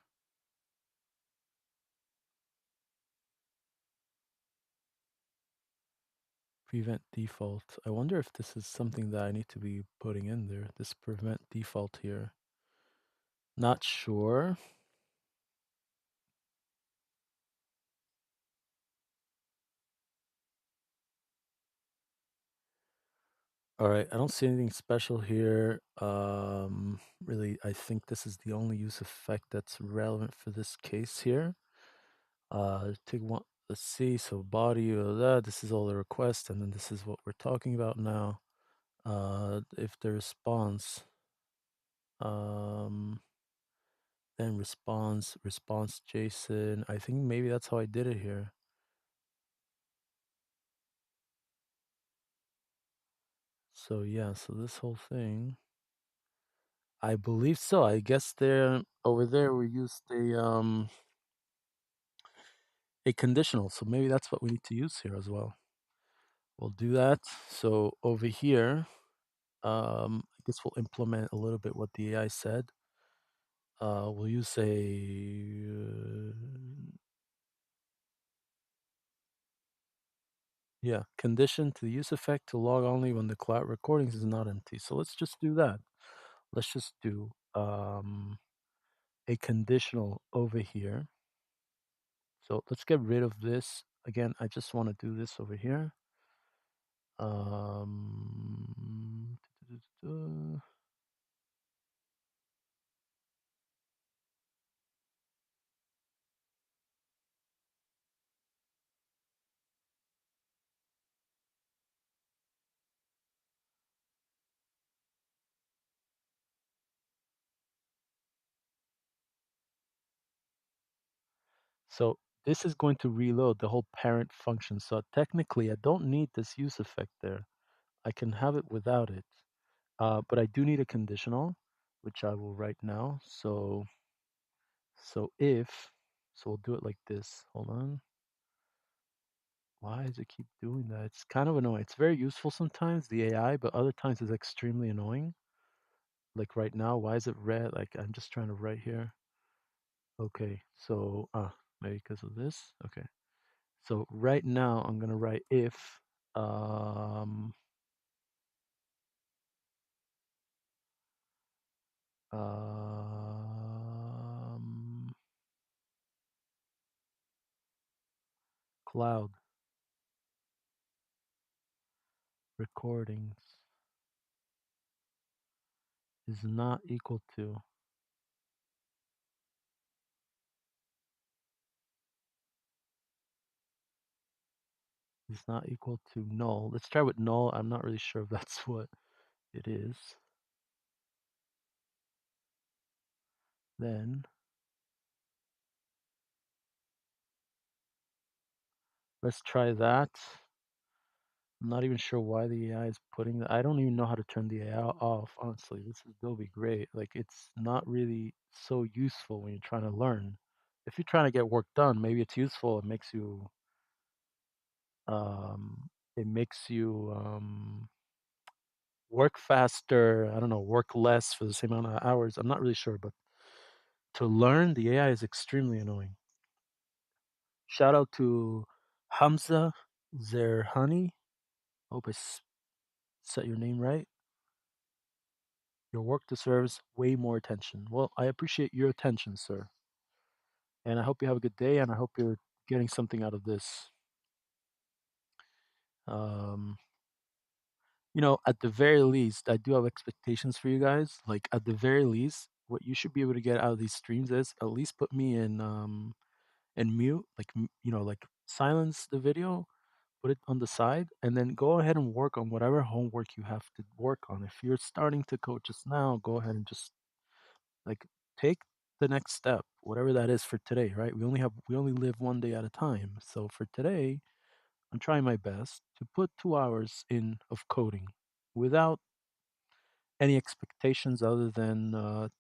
Prevent default. I wonder if this is something that I need to be putting in there. This prevent default here. Not sure. All right, I don't see anything special here. Really, I think this is the only use effect that's relevant for this case here. Take one. Let's see. So body of that. This is all the request, and then this is what we're talking about now. If the response, um, then response JSON. I think maybe that's how I did it here. So yeah, so this whole thing, I believe so. I guess there over there we used a conditional. So maybe that's what we need to use here as well. We'll do that. So over here, I guess we'll implement a little bit what the AI said. We'll use yeah, condition to the use effect to log only when the cloud recordings is not empty. So let's just do that. Let's just do a conditional over here. So let's get rid of this. Again, I just want to do this over here. Um, So this is going to reload the whole parent function. So technically, I don't need this use effect there. I can have it without it. But I do need a conditional, which I will write now. So if, so we'll do it like this. Hold on. Why does it keep doing that? It's kind of annoying. It's very useful sometimes, the AI, but other times it's extremely annoying. Like right now, why is it red? Like I'm just trying to write here. Okay, so maybe because of this. Okay. So right now I'm gonna write if um um cloud recordings is not equal to null. Let's try with null. I'm not really sure if that's what it is. Then let's try that. I'm not even sure why the AI is putting that. I don't even know how to turn the AI off, honestly. This is will be great. Like it's not really so useful when you're trying to learn. If you're trying to get work done, maybe it's useful. Um it makes you work faster, I don't know, work less for the same amount of hours. I'm not really sure, but to learn, the AI is extremely annoying. Shout out to Hamza Zerhani. Hope set your name right. Your work deserves way more attention. Well, I appreciate your attention, sir. And I hope you have a good day and I hope you're getting something out of this. Um, at the very least, I do have expectations for you guys. Like at the very least, what you should be able to get out of these streams is at least put me in mute, like like silence the video, put it on the side, and then go ahead and work on whatever homework you have to work on. If you're starting to code just now, go ahead and just like take the next step, whatever that is for today, right? We only live one day at a time. So for today, I'm trying my best to put 2 hours in of coding without any expectations other than to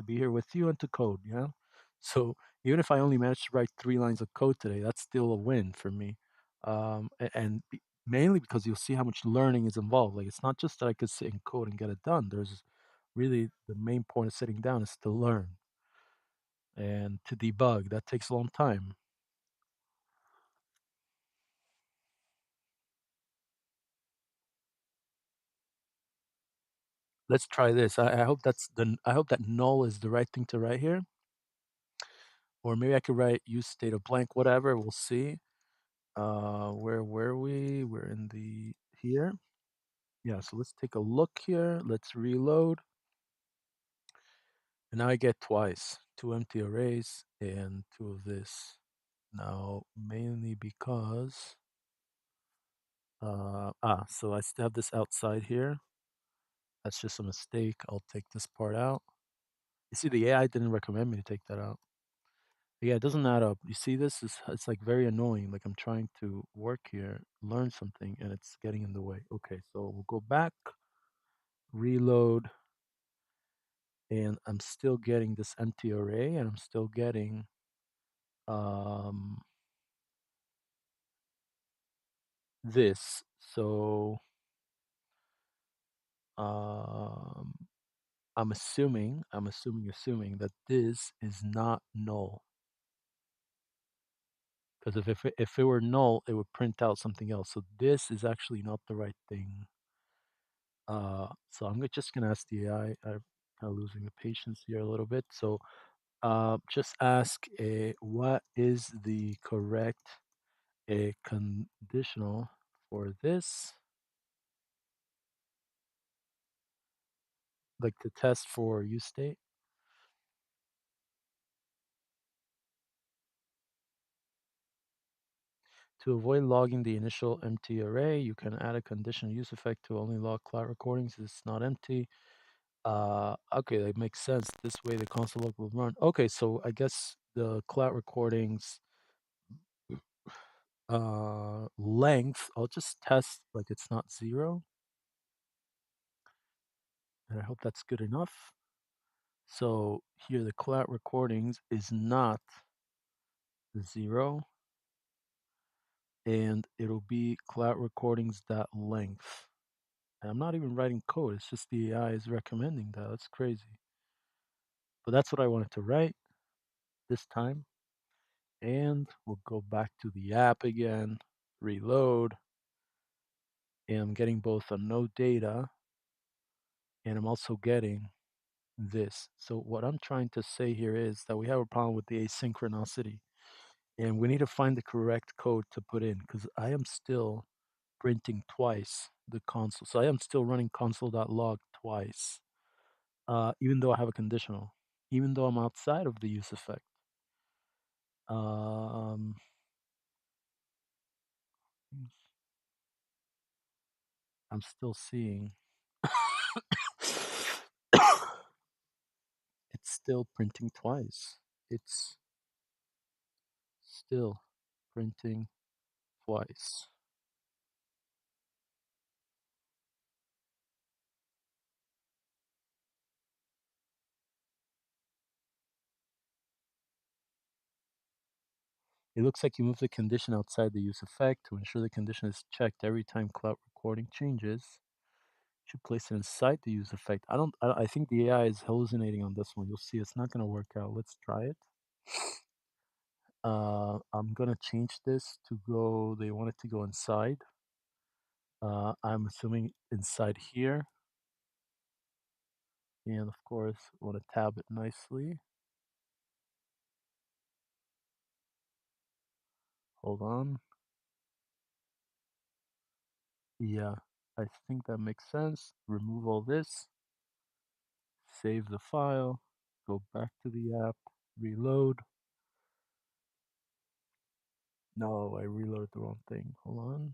be here with you and to code, you know? So even if I only managed to write 3 lines of code today, that's still a win for me. Mainly because you'll see how much learning is involved. Like it's not just that I could sit and code and get it done. There's really the main point of sitting down is to learn and to debug. That takes a long time. Let's try this. I hope I hope that null is the right thing to write here. Or maybe I could write use state of blank, whatever. We'll see. Where were we? We're in the here. Yeah, so let's take a look here. Let's reload. And now I get twice, two empty arrays and two of this. Now, mainly because, so I still have this outside here. That's just a mistake. I'll take this part out. You see, the AI didn't recommend me to take that out. Yeah, it doesn't add up. You see, it's like very annoying. Like I'm trying to work here, learn something, and it's getting in the way. Okay, so we'll go back, reload, and I'm still getting this empty array, and I'm still getting um, this. So um, assuming that this is not null. Because if it were null, it would print out something else. So this is actually not the right thing. So I'm just gonna ask the AI. I'm kind of losing the patience here a little bit. So just ask what is the correct conditional for this, like to test for use state. To avoid logging the initial empty array, you can add a conditional use effect to only log cloud recordings. It's not empty. Okay, that makes sense. This way the console log will run. Okay, so I guess the cloud recordings length, I'll just test like it's not 0, and I hope that's good enough. So here the cloud recordings is not 0, and it'll be cloud recordings dot length. And I'm not even writing code, it's just the AI is recommending that. That's crazy. But that's what I wanted to write this time. And we'll go back to the app again, reload, and I'm getting both a no data and I'm also getting this. So what I'm trying to say here is that we have a problem with the asynchronicity and we need to find the correct code to put in because I am still printing twice the console. So I am still running console.log twice, even though I have a conditional, even though I'm outside of the use effect. Um, I'm still seeing it's still printing twice. It's still printing twice. It looks like you move the condition outside the use effect to ensure the condition is checked every time cloud recording changes. You should place it inside the use effect. I think the AI is hallucinating on this one. You'll see it's not going to work out. Let's try it. I'm going to change this to go, they want it to go inside. I'm assuming inside here. And of course, I want to tab it nicely. Hold on. Yeah, I think that makes sense. Remove all this, save the file, go back to the app, reload. No, I reloaded the wrong thing. Hold on.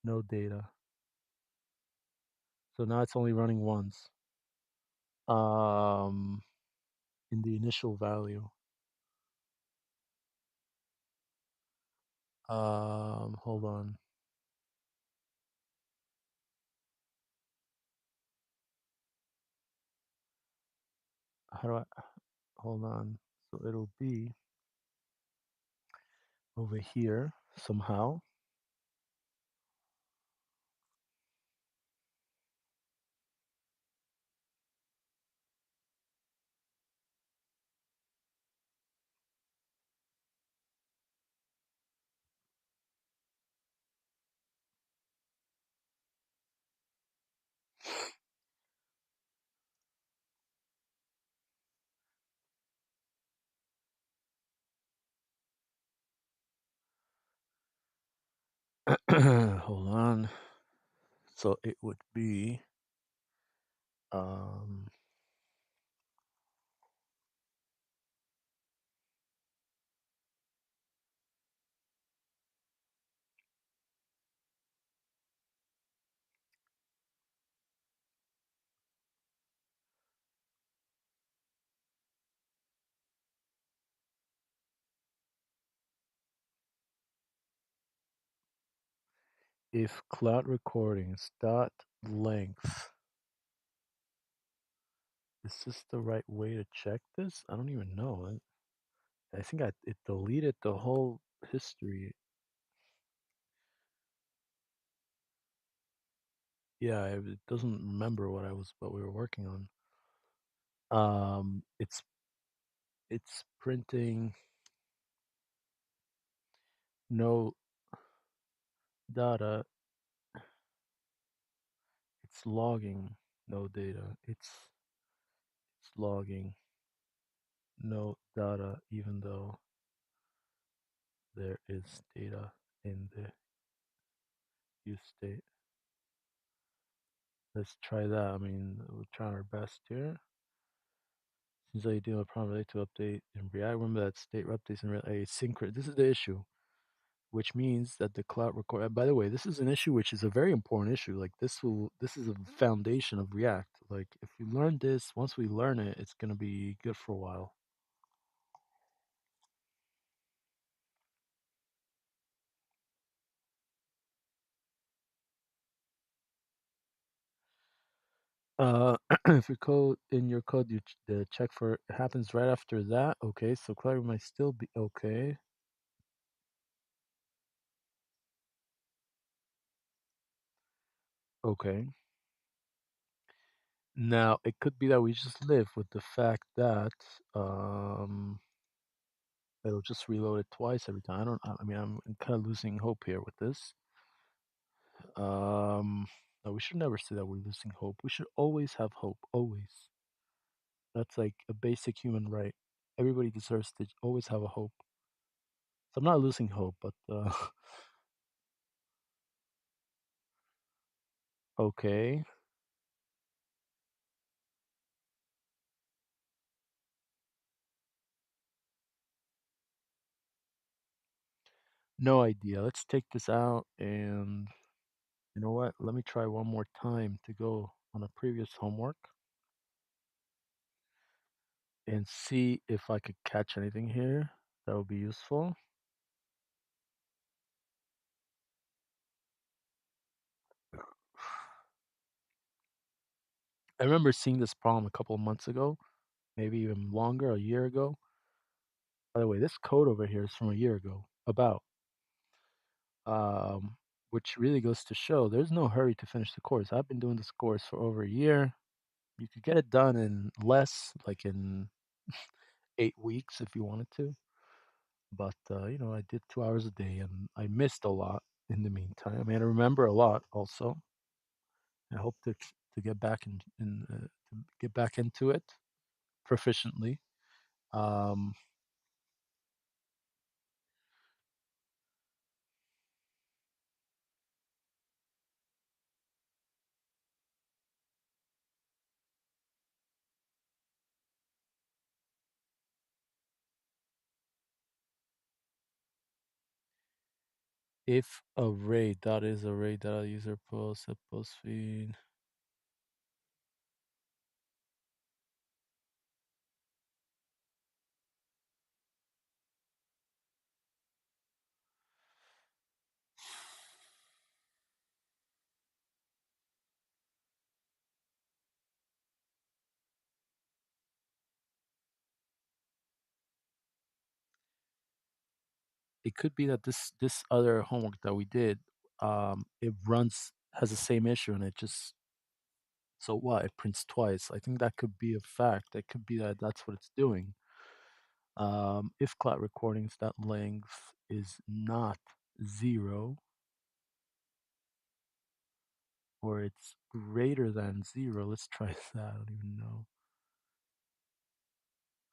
No data. So now it's only running once. Um, in the initial value. Hold on. How do I? Hold on. So it'll be over here somehow. Hold on. So it would be um, if cloud recordings dot length. Is this the right way to check this? I don't even know. I think it deleted the whole history. Yeah, it doesn't remember what we were working on. It's printing no data. It's logging no data. It's logging no data, even though there is data in the use state. Let's try that. I mean, we're trying our best here. Seems like you deal with a problem related to update in React. Remember that state updates in React asynchronous. This is the issue, which means that the cloud record. By the way, this is an issue which is a very important issue. Like this is a foundation of React. Like if you learn this, once we learn it, it's gonna be good for a while. If you code in your code, the check for it happens right after that. Okay, so cloud might still be okay. Okay. Now it could be that we just live with the fact that um it'll just reload it twice every time. I mean, I'm kind of losing hope here with this. No, we should never say that we're losing hope. We should always have hope. Always. That's like a basic human right. Everybody deserves to always have a hope. So I'm not losing hope, but okay. No idea. Let's take this out and you know what? Let me try one more time to go on a previous homework and see if I could catch anything here that would be useful. I remember seeing this problem a couple of months ago, maybe even longer, a year ago. By the way, this code over here is from a year ago, about, um, which really goes to show there's no hurry to finish the course. I've been doing this course for over a year. You could get it done in less, like in 8 weeks if you wanted to. But you know, I did 2 hours a day, and I missed a lot in the meantime. I mean, I remember a lot also. I hope to get back to get back into it proficiently. Um, if array dot is array dot user post at post feed. it could be that this other homework that we did, it runs has the same issue, and it just so what? It prints twice. I think that could be a fact. It could be that that's what it's doing. If cloud recordings that length is not 0 or it's greater than 0, let's try that. I don't even know.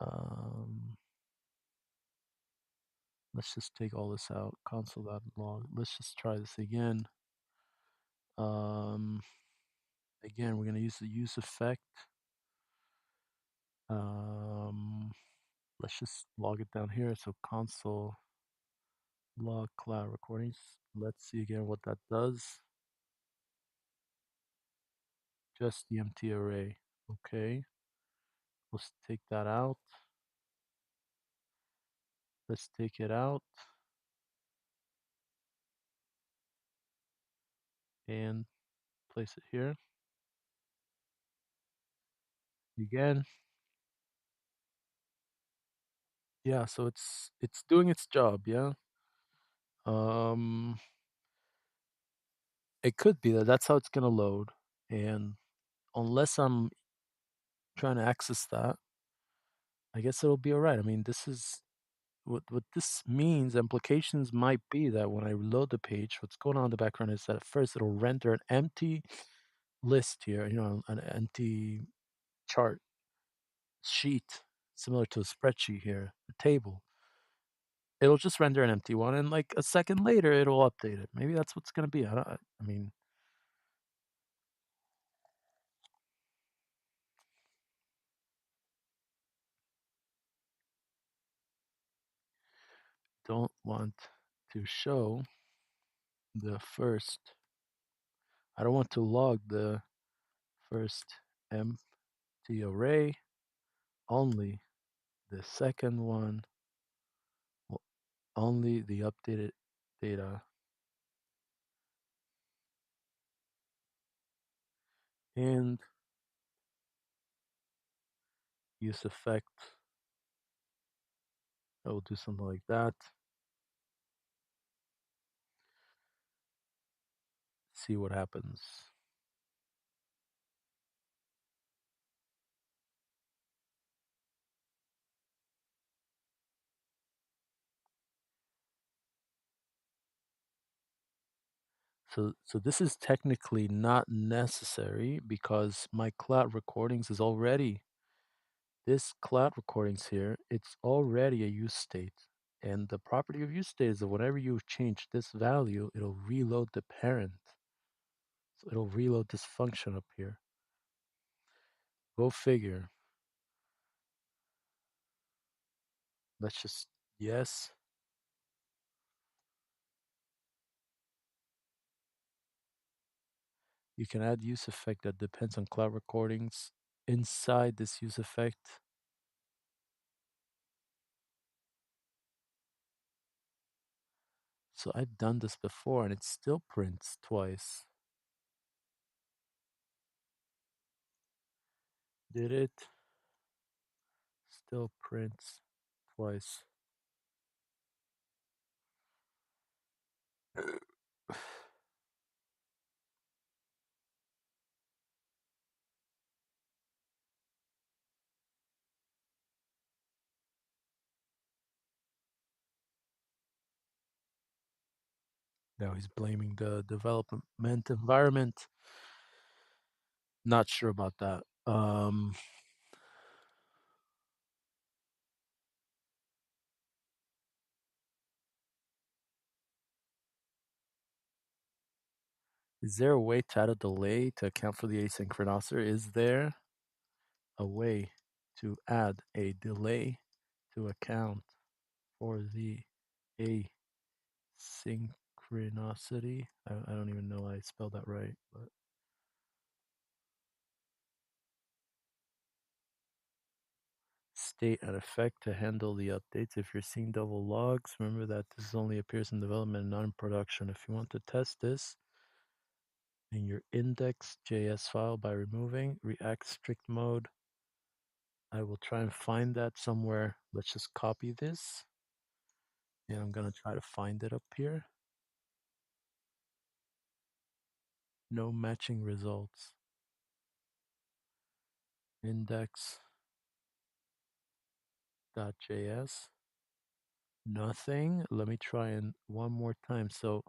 Um, let's just take all this out. Console.log. Let's just try this again. Um, again, we're going to use the use effect. Um, let's just log it down here. So console log cloud recordings. Let's see again what that does. Just the empty array. Okay. Let's take that out. Let's take it out and place it here. Again. Yeah, so it's doing its job, yeah. Um it could be that that's how it's gonna load. And unless I'm trying to access that, I guess it'll be all right. I mean, this is what this means. Implications might be that when I reload the page, what's going on in the background is that at first it'll render an empty list here, an empty chart sheet, similar to a spreadsheet here, a table. It'll just render an empty one, and like a second later, it'll update it. Maybe that's what's going to be. I mean, don't want to show the first. I don't want to log the first empty array. Only the second one. Only the updated data and use effect. I will do something like that. See what happens. So this is technically not necessary because my cloud recordings is already this cloud recordings here, it's already a use state. And the property of use state is that whenever you change this value, it'll reload the parent. So it'll reload this function up here. Go figure. Let's just, yes. You can add use effect that depends on cloud recordings inside this use effect. So I've done this before and it still prints twice. Did it? Still prints twice. Now he's blaming the development environment. Not sure about that. Is there a way to add a delay to account for the asynchronous? Is there a way to add a delay to account for the asynchronicity? I don't even know I spelled that right, but state and effect to handle the updates. If you're seeing double logs, remember that this only appears in development and not in production. If you want to test this in your index.js file by removing React strict mode, I will try and find that somewhere. Let's just copy this And I'm gonna try to find it up here. No matching results. Index.js. Nothing. Let me try and one more time. So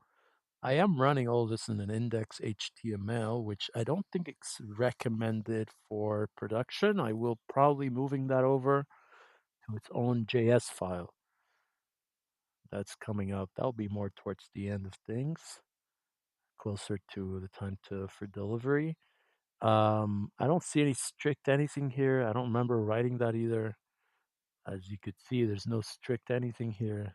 I am running all this in an index HTML, which I don't think it's recommended for production. I will probably moving that over to its own JS file. That's coming up. That'll be more towards the end of things, closer to the time to for delivery. I don't see any strict anything here. I don't remember writing that either. As you could see, there's no strict anything here.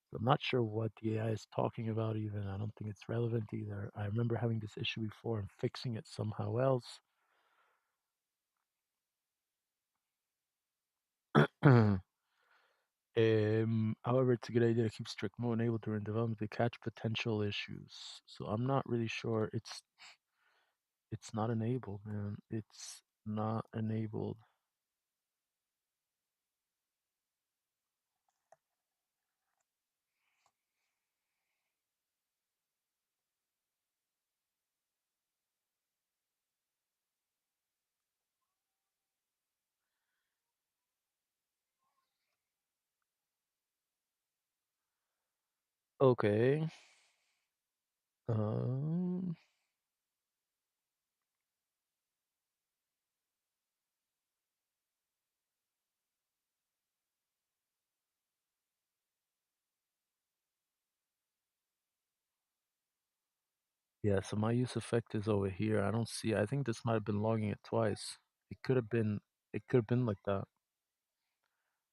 So I'm not sure what the AI is talking about even. I don't think it's relevant either. I remember having this issue before and fixing it somehow else. However, it's a good idea to keep strict mode enabled during development to catch potential issues. So I'm not really sure. It's not enabled, man. It's not enabled. Okay. Um. Yeah. So my use effect is over here. I don't see. I think this might have been logging it twice. It could have been. It could have been like that.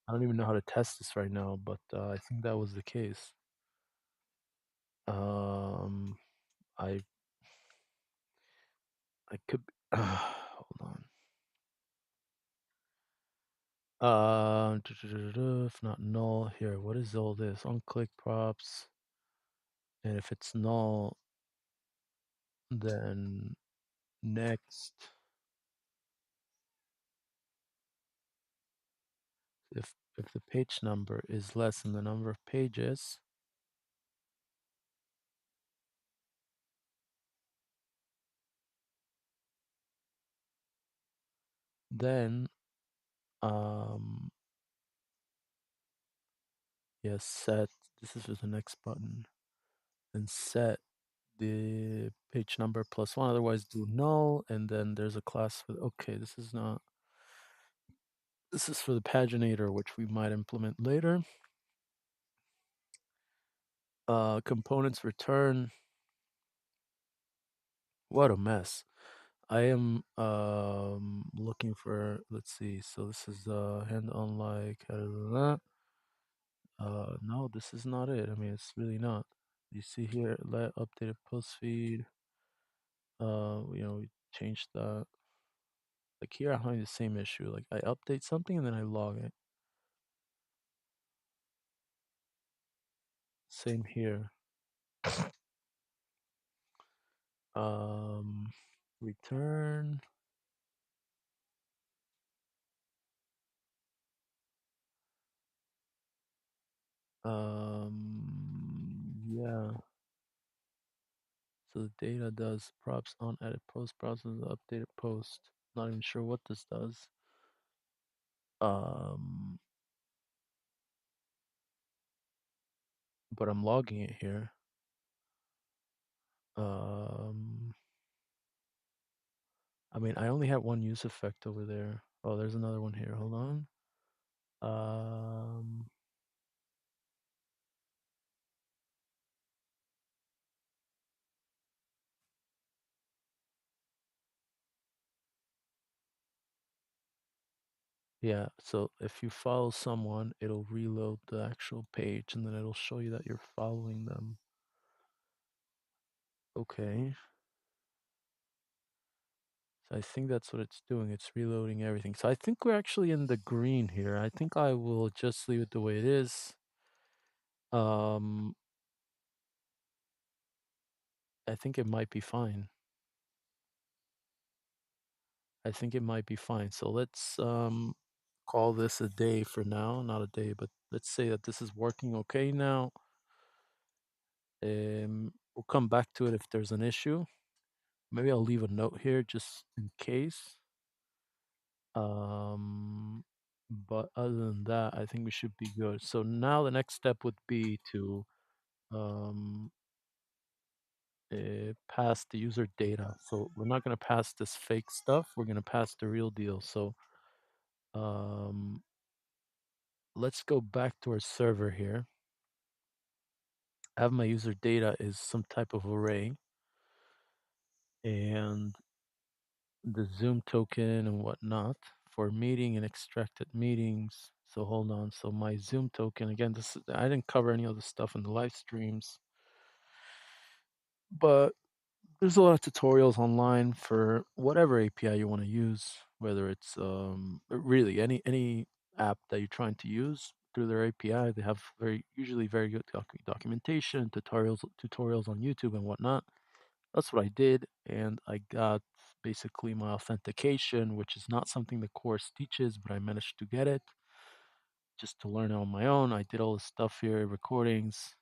I don't even know how to test this right now, but I think that was the case. Um. I. I could. Hold on. If not null, here, what is all this? On-click props. And if it's null, then next. If the page number is less than the number of pages, then yes, set. This is just the next button. And set the page number plus one. Otherwise, do null. And then there's a class for. Okay, this is not. This is for the paginator, which we might implement later. Components return. What a mess. I am looking for, let's see. So this is hand on like no, this is not it. I mean, it's really not. You see here, let updated post feed. We changed that. Like here, I'm having the same issue. Like I update something and then I log it. Same here. Return. Yeah. So the data does props on edit post process the updated post. Not even sure what this does. Um, but I'm logging it here. Um, I mean, I only have one use effect over there. Oh, there's another one here. Hold on. Um, yeah. So if you follow someone, it'll reload the actual page, and then it'll show you that you're following them. Okay. So I think that's what it's doing. It's reloading everything. So I think we're actually in the green here. I think I will just leave it the way it is. Um, I think it might be fine. I think it might be fine. So let's call this a day for now. Not a day, but Let's say that this is working okay now. We'll come back to it if there's an issue. Maybe I'll leave a note here just in case. Um, but other than that, I think we should be good. So now the next step would be to um, pass the user data. So we're not going to pass this fake stuff. We're going to pass the real deal. So um, let's go back to our server here. I have my user data is some type of array, and the Zoom token and whatnot for meeting and extracted meetings. So hold on. So my Zoom token again. I didn't cover any of the stuff in the live streams, but there's a lot of tutorials online for whatever API you want to use, whether it's really any app that you're trying to use through their API. They have usually very good documentation, tutorials on YouTube and whatnot. That's what I did, and I got basically my authentication, which is not something the course teaches, but I managed to get it just to learn on my own. I did all this stuff here, recordings.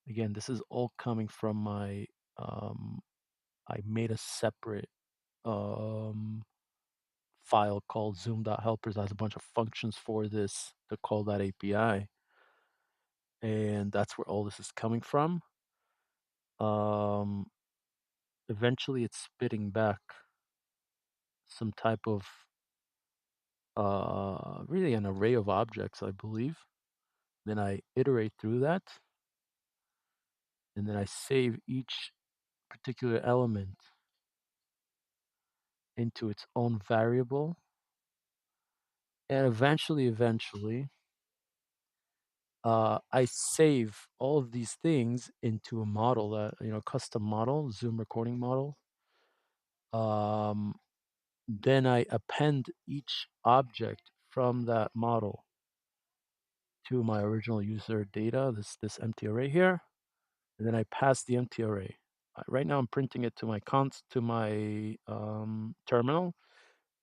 Again, this is all coming from my. I made a separate um, file called zoom.helpers. That has a bunch of functions for this to call that API, and that's where all this is coming from. Um, Eventually, it's spitting back some type of really an array of objects, I believe. Then I iterate through that, and then I save each particular element into its own variable. And eventually, I save all of these things into a model that, custom model, Zoom recording model. Um, then I append each object from that model to my original user data, this empty array here, and then I pass the empty array. Right now, I'm printing it to my terminal,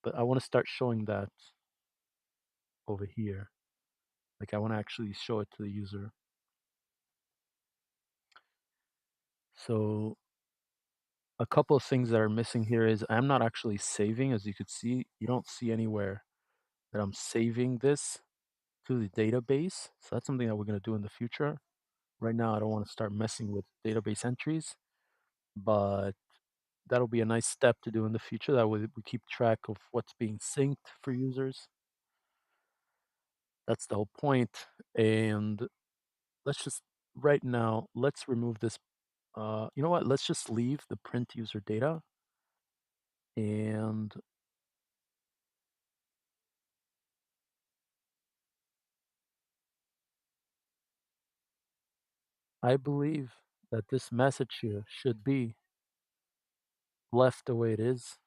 but I want to start showing that over here. Like I want to actually show it to the user. So a couple of things that are missing here is I'm not actually saving. As you could see, you don't see anywhere that I'm saving this to the database. So that's something that we're going to do in the future. Right now, I don't want to start messing with database entries, but that'll be a nice step to do in the future. That way we keep track of what's being synced for users. That's the whole point. And let's just right now, let's remove this. You know what? Let's just leave the print user data. And I believe that this message here should be left the way it is.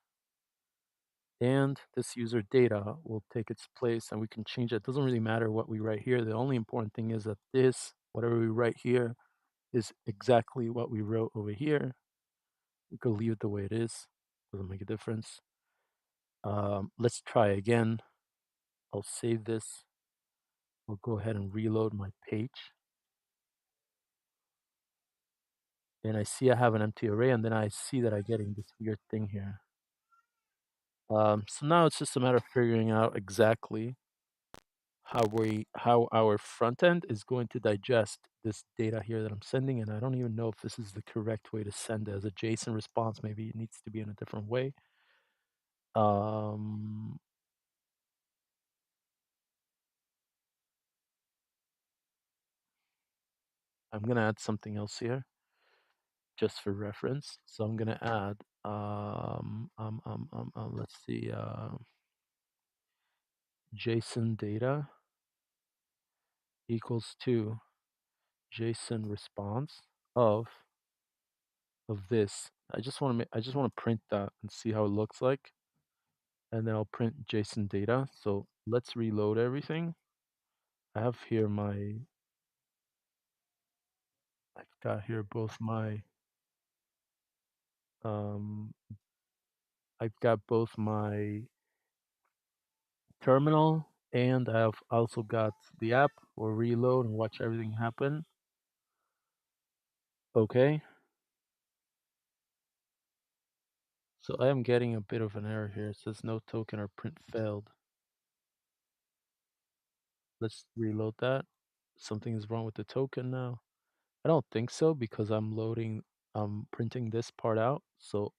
And this user data will take its place and we can change it. It doesn't really matter what we write here. The only important thing is that whatever we write here, is exactly what we wrote over here. We could leave it the way it is. Doesn't make a difference. Let's try again. I'll save this. I'll go ahead and reload my page. And I see I have an empty array, and then I see that I'm getting this weird thing here. So now it's just a matter of figuring out exactly how our front end is going to digest this data here that I'm sending, and I don't even know if this is the correct way to send it as a JSON response. Maybe it needs to be in a different way. Um, I'm gonna add something else here just for reference. So I'm gonna add let's see JSON data equals to JSON response of this. I just want to print that and see how it looks like, and then I'll print JSON data. So let's reload everything. I have here I've got here both my um I've got both my terminal And I've also got the app or reload and watch everything happen. Okay. So I am getting a bit of an error here. It says no token or print failed. Let's reload that. Something is wrong with the token now. I don't think so because I'm printing this part out. So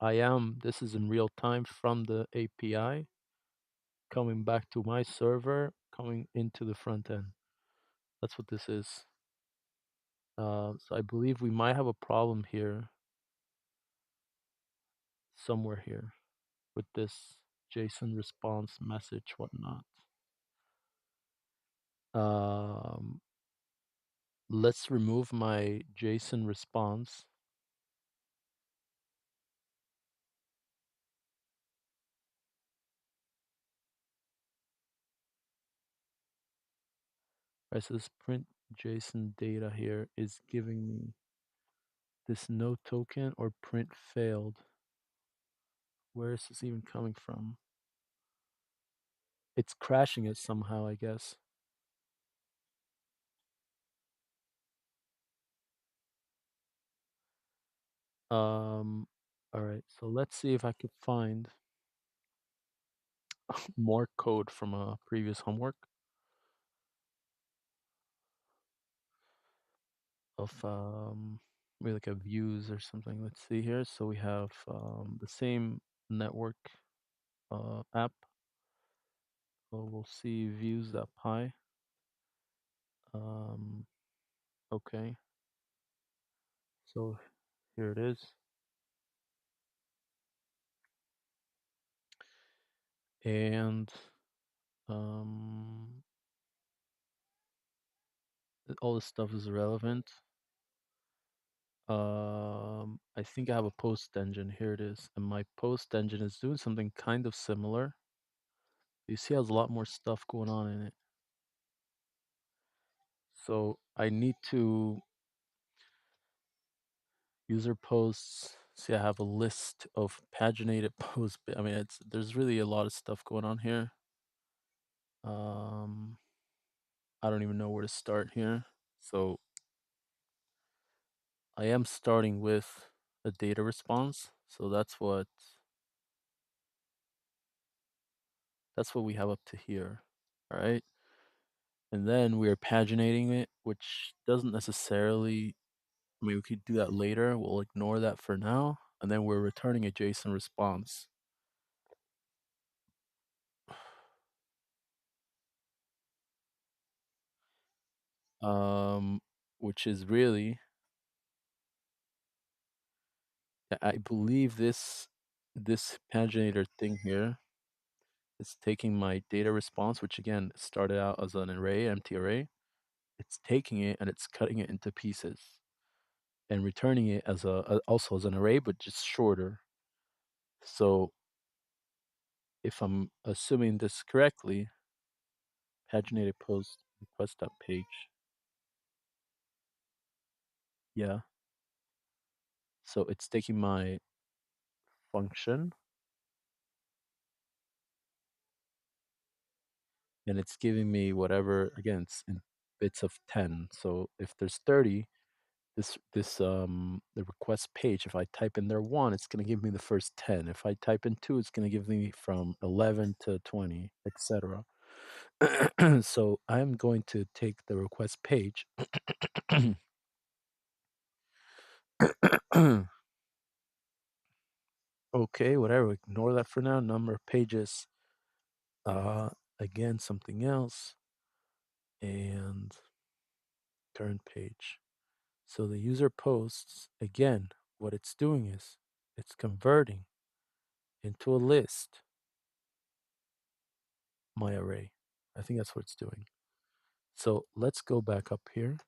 this is in real time from the API coming back to my server, coming into the front end. That's what this is. So I believe we might have a problem here, somewhere here, with this JSON response message, whatnot. Um, let's remove my JSON response. Right, so this print JSON data here is giving me this no token or print failed. Where is this even coming from? It's crashing it somehow, I guess. All right, so let's see if I could find more code from a previous homework of maybe like a views or something. Let's see here. So we have the same network app. So we'll see views.py. Um, okay, so here it is. And um, all this stuff is irrelevant. I think I have a post engine. Here it is. And my post engine is doing something kind of similar. You see, it has a lot more stuff going on in it. So I need to user posts. See, I have a list of paginated posts. I mean, there's really a lot of stuff going on here. Um, I don't even know where to start here. So I am starting with a data response. So that's what we have up to here. All right. And then we are paginating it, which doesn't necessarily, I mean, we could do that later. We'll ignore that for now. And then we're returning a JSON response. Um, which is really, I believe this paginator thing here is taking my data response, which again started out as an array, empty array. It's taking it and it's cutting it into pieces and returning it as also as an array, but just shorter. So if I'm assuming this correctly, paginated post request that page. Yeah. So it's taking my function and it's giving me whatever, again, it's in bits of 10. So if there's 30, the request page, if I type in there 1, it's going to give me the first 10. If I type in 2, it's going to give me from 11 to 20, etc. So I'm going to take the request page. Okay, whatever, ignore that for now. Number of pages. Again, something else. And current page. So the user posts, again, what it's doing is it's converting into a list my array. I think that's what it's doing. So let's go back up here.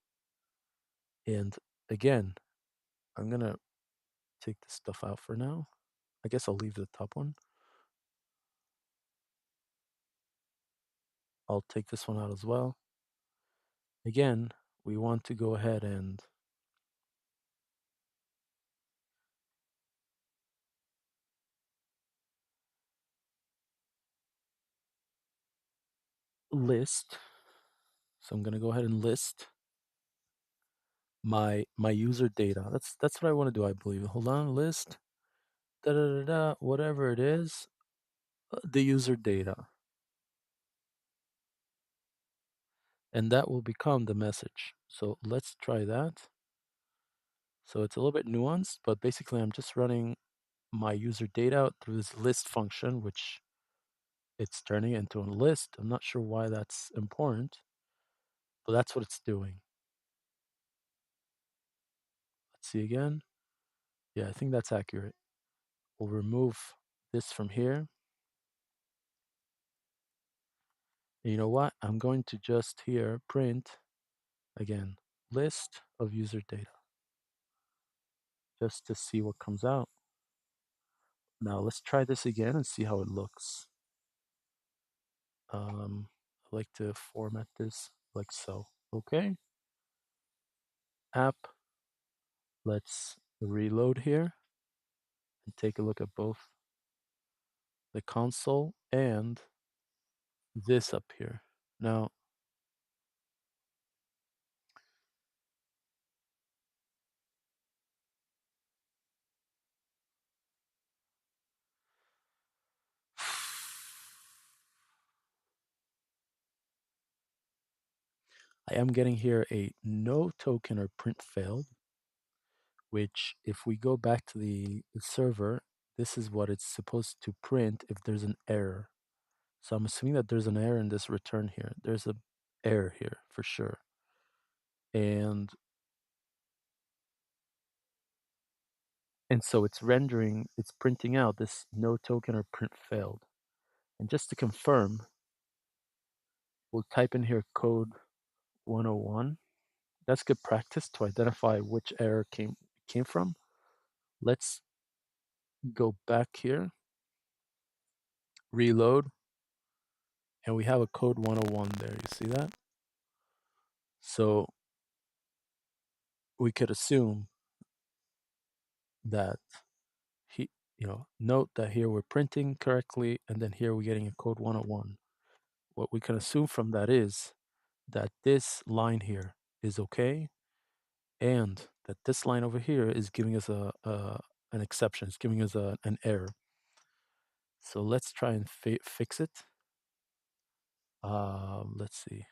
And again, I'm going to take this stuff out for now. I guess I'll leave the top one. I'll take this one out as well. Again, we want to go ahead and list. So I'm going to go ahead and list my user data. That's what I want to do, I believe. Hold on, list da da da da whatever it is, the user data. And that will become the message. So let's try that. So it's a little bit nuanced, but basically I'm just running my user data through this list function, which it's turning into a list. I'm not sure why that's important, but that's what it's doing. Let's see again. Yeah, I think that's accurate. We'll remove this from here. And you know what? I'm going to just here print again, list of user data, just to see what comes out. Now let's try this again and see how it looks. I like to format this like so. Okay, app. Let's reload here and take a look at both the console and this up here. Now, I am getting here a no token or print failed, which if we go back to the server, this is what it's supposed to print if there's an error. So I'm assuming that there's an error in this return here. There's a error here for sure. And so it's rendering, it's printing out this no token or print failed. And just to confirm, we'll type in here code 101. That's good practice to identify which error came from. Let's go back here, reload, and we have a code 101 there. You see that? So we could assume that he, note that here we're printing correctly, and then here we're getting a code 101. What we can assume from that is that this line here is okay, and that this line over here is giving us an exception. It's giving us an error. So let's try and fix it. Let's see.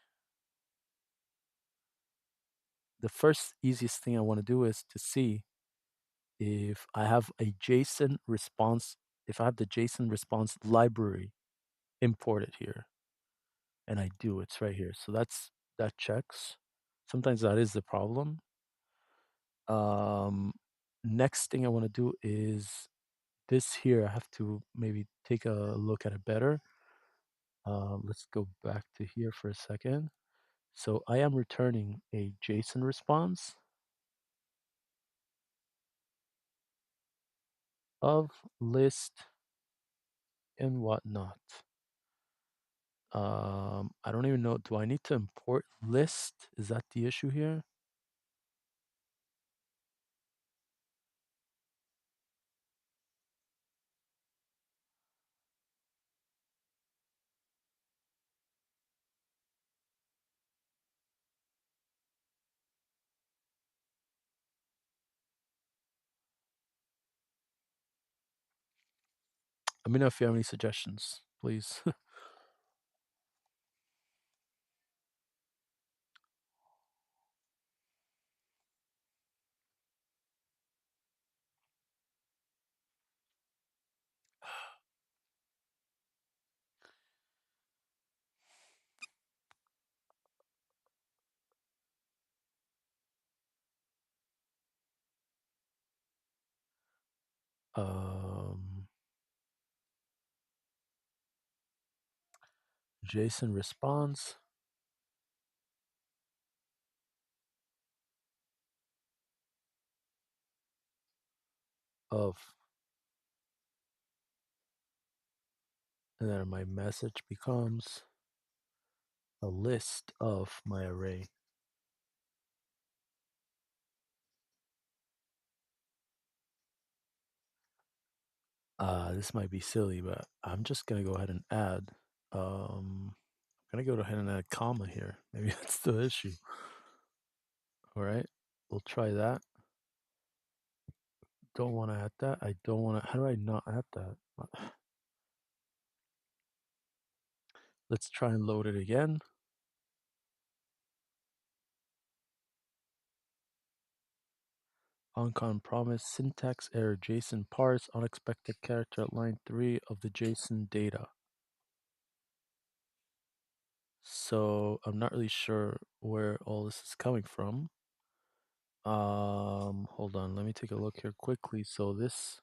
The first easiest thing I want to do is to see if I have a JSON response, if I have the JSON response library imported here. And I do, it's right here. So that checks. Sometimes that is the problem. Um, Next thing I want to do is this here. I have to maybe take a look at it better. Let's go back to here for a second. So I am returning a JSON response of list and whatnot. I don't even know. Do I need to import list? Is that the issue here? Let me know if you have any suggestions, please. um, JSON response of, and then my message becomes a list of my array. This might be silly, but I'm just gonna go ahead and add. I'm I'm gonna go ahead and add a comma here. Maybe that's the issue. All right, we'll try that. Don't want to add that. I don't want to. How do I not add that? Let's try and load it again. Oncon promise, syntax error, JSON parse, unexpected character at line 3 of the JSON data. So I'm not really sure where all this is coming from. Hold on, let me take a look here quickly. So this,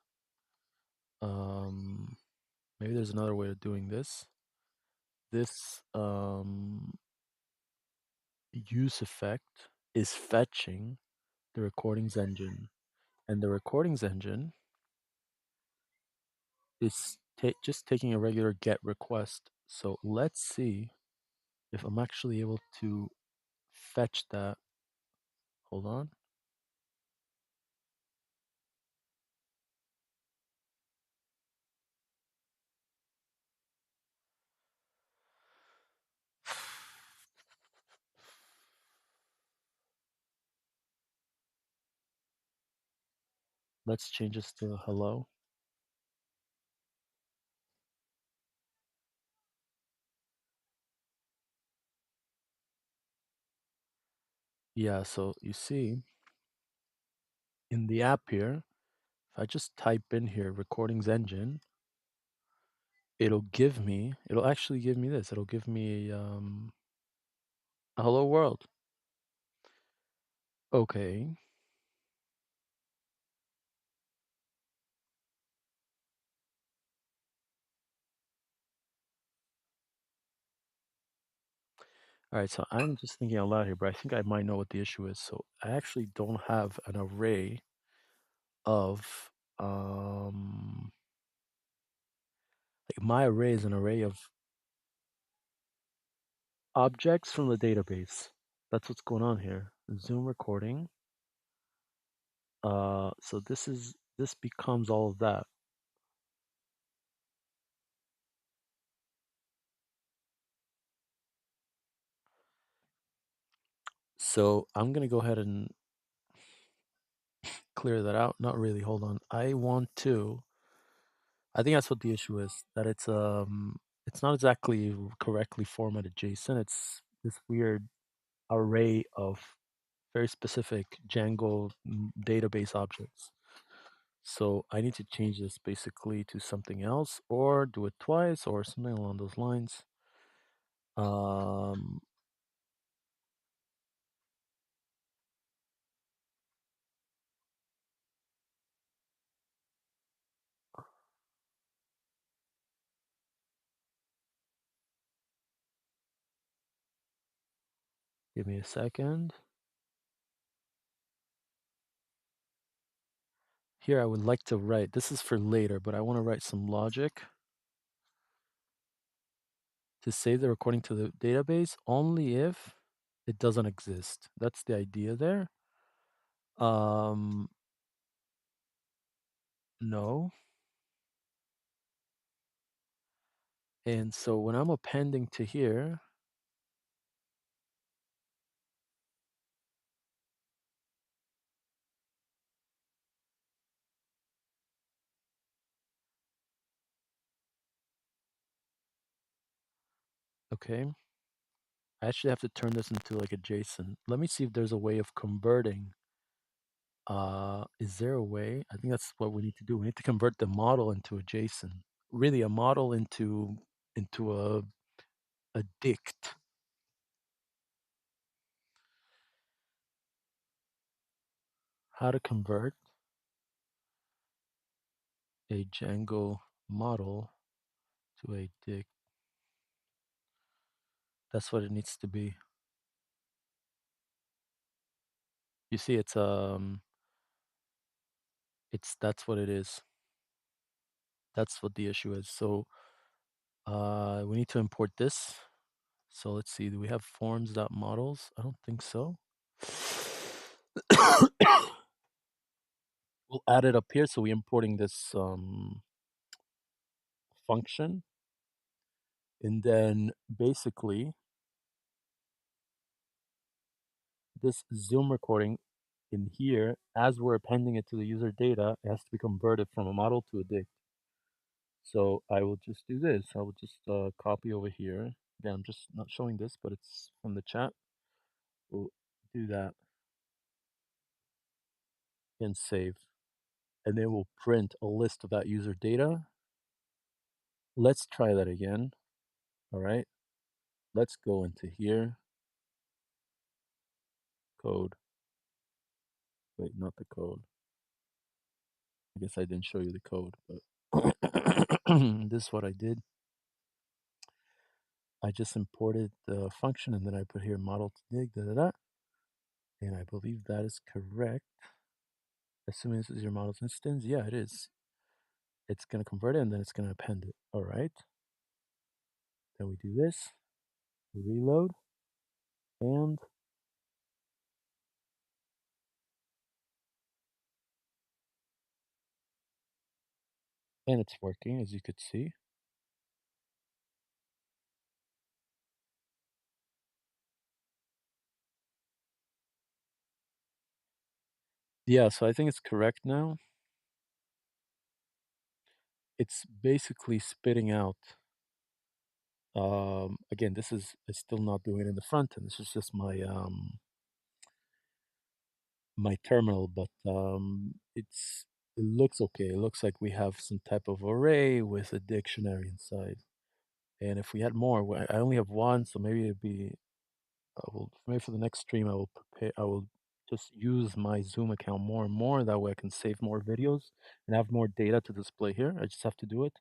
maybe there's another way of doing this. This use effect is fetching the recordings engine, and the recordings engine is just taking a regular get request. So let's see if I'm actually able to fetch that. Hold on. Let's change this to hello. Yeah, so you see in the app here, if I just type in here recordings engine, it'll actually give me this. It'll give me a hello world. Okay. All right, so I'm just thinking out loud here, but I think I might know what the issue is. So I actually don't have an array of like my array is an array of objects from the database. That's what's going on here. Zoom recording. So this becomes all of that. So I'm gonna go ahead and clear that out. Not really. Hold on. I think that's what the issue is. That it's not exactly correctly formatted JSON. It's this weird array of very specific Django database objects. So I need to change this basically to something else, or do it twice, or something along those lines. Um, Give me a second. Here I would like to write, this is for later, but I want to write some logic to save the recording to the database only if it doesn't exist. That's the idea there. Um, no. And so when I'm appending to here, okay, I actually have to turn this into like a JSON. Let me see if there's a way of converting. Is there a way? I think that's what we need to do. We need to convert the model into a JSON. Really, a model into a dict. How to convert a Django model to a dict. That's what it needs to be. You see, it's that's what it is. That's what the issue is. So we need to import this. So let's see, do we have forms.models? I don't think so. We'll add it up here. So we're importing this function. And then basically, this Zoom recording in here, as we're appending it to the user data, it has to be converted from a model to a dict. So I will just do this. I will just copy over here. Again, I'm just not showing this, but it's from the chat. We'll do that and save. And then we'll print a list of that user data. Let's try that again. All right. Let's go into here. Code. Wait, not the code. I guess I didn't show you the code, but this is what I did. I just imported the function and then I put here model to dig, da da da. And I believe that is correct. Assuming this is your model's instance. Yeah, it is. It's going to convert it and then it's going to append it. All right. Then we do this, reload, and it's working, as you could see. Yeah, so I think it's correct now. It's basically spitting out. Again, this is still not doing it in the front end. This is just my terminal, but it looks okay. It looks like we have some type of array with a dictionary inside. And if we had more, I only have one, so maybe it'd be. Maybe for the next stream, I will prepare. I will just use my Zoom account more and more. That way, I can save more videos and have more data to display here. I just have to do it.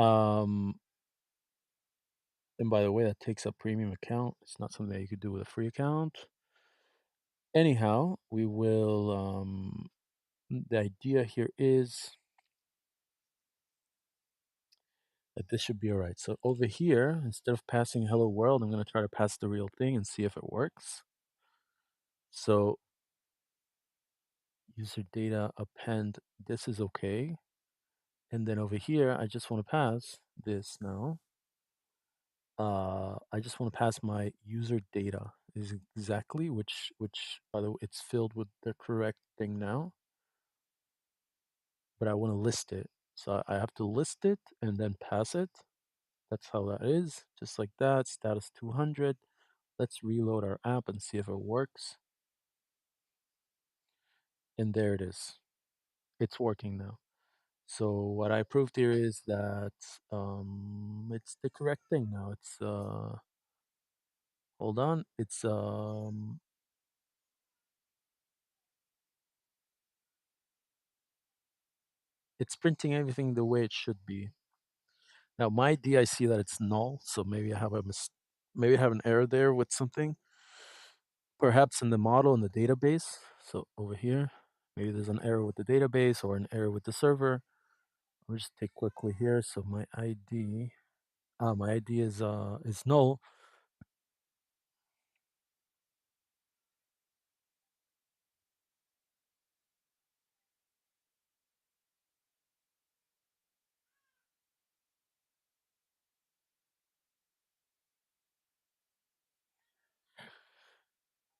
Um, and by the way, that takes a premium account. It's not something that you could do with a free account. Anyhow, we will. The idea here is that this should be all right. So over here, instead of passing hello world, I'm going to try to pass the real thing and see if it works. So user data append, this is okay. And then over here, I just want to pass this now. I just want to pass my user data is exactly which by the way, it's filled with the correct thing now, but I want to list it. So I have to list it and then pass it. That's how that is. Just like that, status 200. Let's reload our app and see if it works. And there it is. It's working now. So what I proved here is that it's the correct thing now. It's hold on. It's printing everything the way it should be. Now my ID, I see that it's null, so maybe I have maybe I have an error there with something, perhaps in the model in the database. So over here, maybe there's an error with the database or an error with the server. I'll just take quickly here. So my ID is null.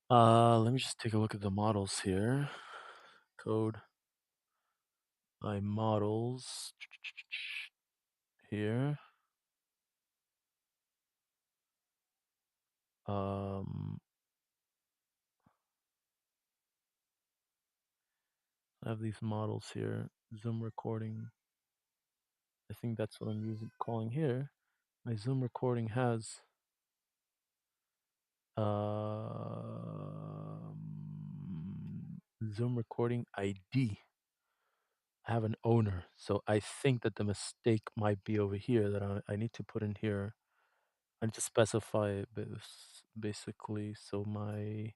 Let me just take a look at the models here. Code by models here. Um, I have these models here. Zoom recording. I think that's what I'm calling here. My Zoom recording has Zoom recording ID. I have an owner, so I think that the mistake might be over here that I need to put in here. I need to specify basically. So my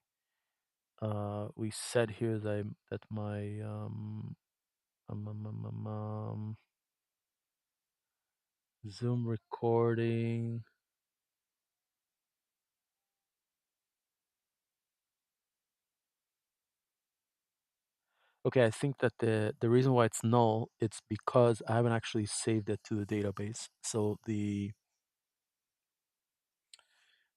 we said here that my um, um, um, um, um, Zoom recording. Okay, I think that the reason why it's null, it's because I haven't actually saved it to the database. So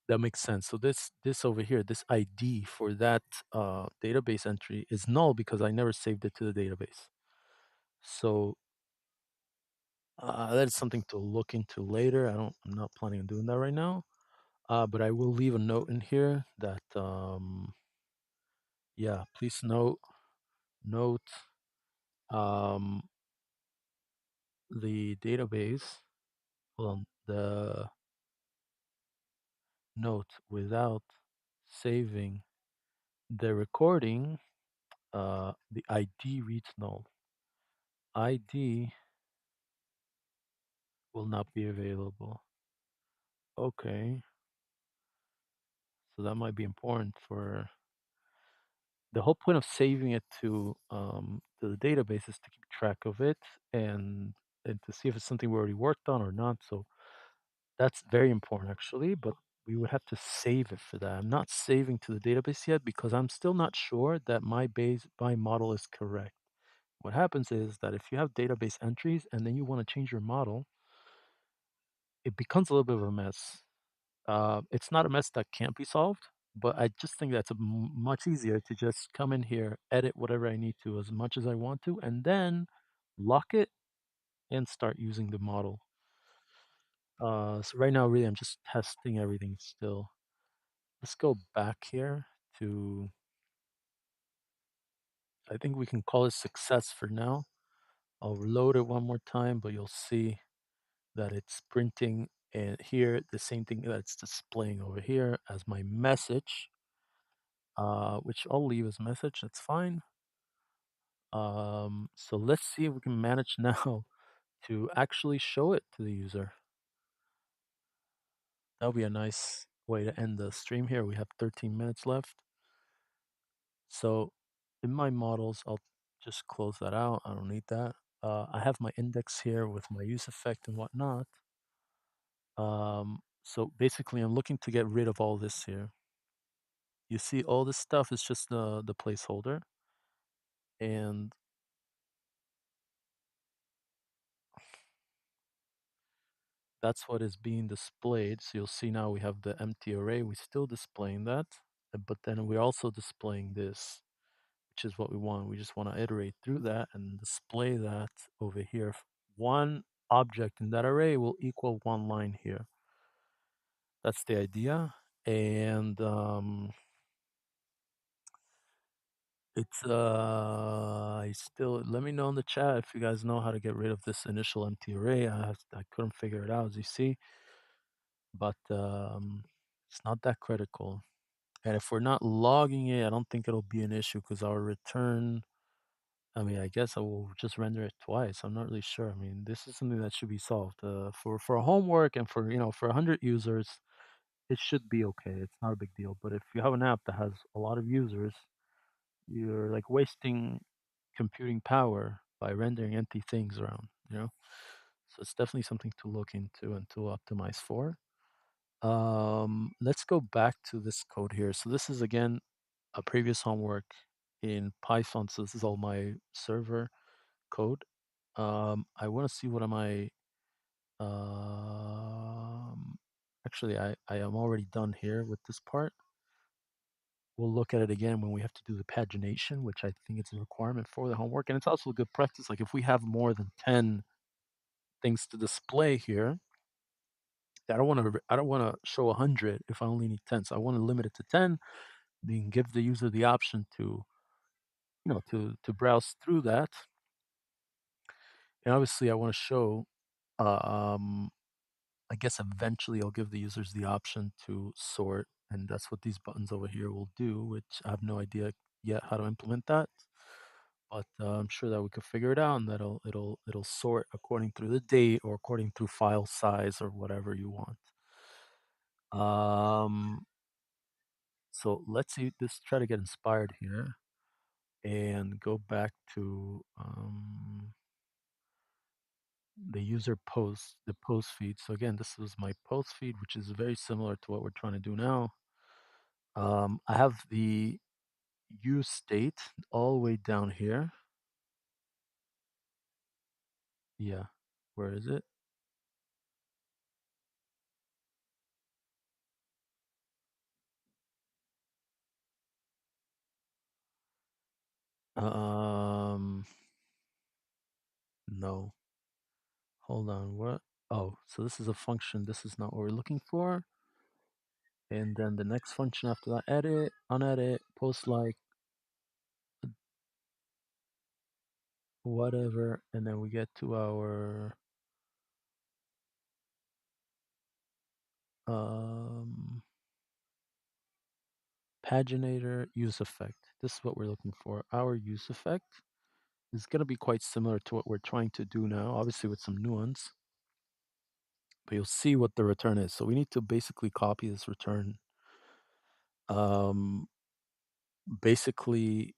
That makes sense. So this over here, this ID for that database entry is null because I never saved it to the database. So that is something to look into later. I'm not planning on doing that right now. But I will leave a note in here that yeah, please note um, the database. Hold on, the note without saving the recording. The ID reads null. ID will not be available. Okay, so that might be important for the whole point of saving it to the database is to keep track of it and and to see if it's something we already worked on or not. So that's very important actually, but we would have to save it for that. I'm not saving to the database yet because I'm still not sure that my model is correct. What happens is that if you have database entries and then you want to change your model, it becomes a little bit of a mess. It's not a mess that can't be solved, but I just think that's much easier to just come in here, edit whatever I need to as much as I want to, and then lock it and start using the model. So right now, really, I'm just testing everything still. Let's go back here to, I think we can call it success for now. I'll reload it one more time, but you'll see that it's printing and here the same thing that it's displaying over here as my message, which I'll leave as message. That's fine. So let's see if we can manage now to actually show it to the user. That'll be a nice way to end the stream here. We have 13 minutes left. So in my models, I'll just close that out. I don't need that. I have my index here with my use effect and whatnot. So basically, I'm looking to get rid of all this here. You see, all this stuff is just the placeholder, and that's what is being displayed. So you'll see now we have the empty array. We're still displaying that, but then we're also displaying this, which is what we want. We just want to iterate through that and display that over here. One object in that array will equal one line here. That's the idea. And it's I still let me know in the chat if you guys know how to get rid of this initial empty array. I couldn't figure it out as you see, but it's not that critical. And if we're not logging it, I don't think it'll be an issue because our return. I mean, I guess I will just render it twice. I'm not really sure. I mean, this is something that should be solved for homework and for for 100 users. It should be okay. It's not a big deal. But if you have an app that has a lot of users, you're like wasting computing power by rendering empty things around. So it's definitely something to look into and to optimize for. Let's go back to this code here. So this is again a previous homework in Python. So this is all my server code. I want to see what am I. Um, Actually, I am already done here with this part. We'll look at it again when we have to do the pagination, which I think it's a requirement for the homework. And it's also a good practice. Like if we have more than 10 things to display here, I don't want to show 100 if I only need 10. So I want to limit it to 10. Then give the user the option to, to browse through that. And obviously I want to show, um, I guess eventually I'll give the users the option to sort. And that's what these buttons over here will do, which I have no idea yet how to implement that. But I'm sure that we could figure it out, and that it'll sort according through the date or according through file size or whatever you want. Um, so let's see. Let's try to get inspired here and go back to the user post, the post feed. So again, this was my post feed, which is very similar to what we're trying to do now. I have the use state all the way down here. Yeah, where is it? Um, no. Hold on. What? Oh, so this is a function. This is not what we're looking for. And then the next function after that, edit, unedit, post like, whatever. And then we get to our um, paginator use effect. This is what we're looking for. Our use effect is going to be quite similar to what we're trying to do now, obviously with some nuance, but you'll see what the return is. So we need to basically copy this return. Um, basically,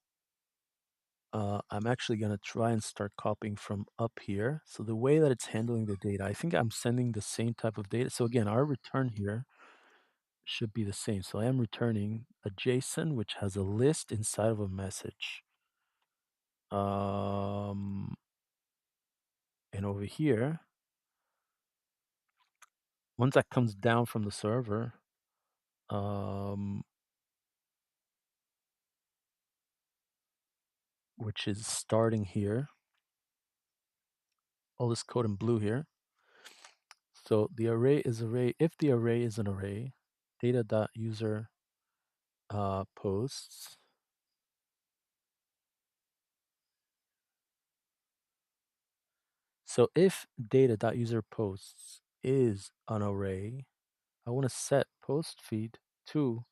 I'm actually going to try and start copying from up here. So the way that it's handling the data, I think I'm sending the same type of data. So again, our return here should be the same. So I am returning a JSON which has a list inside of a message. And over here, once that comes down from the server, um, which is starting here, all this code in blue here. So the array is array. If the array is an array, data.user posts. So if data.user posts is an array, I want to set post feed to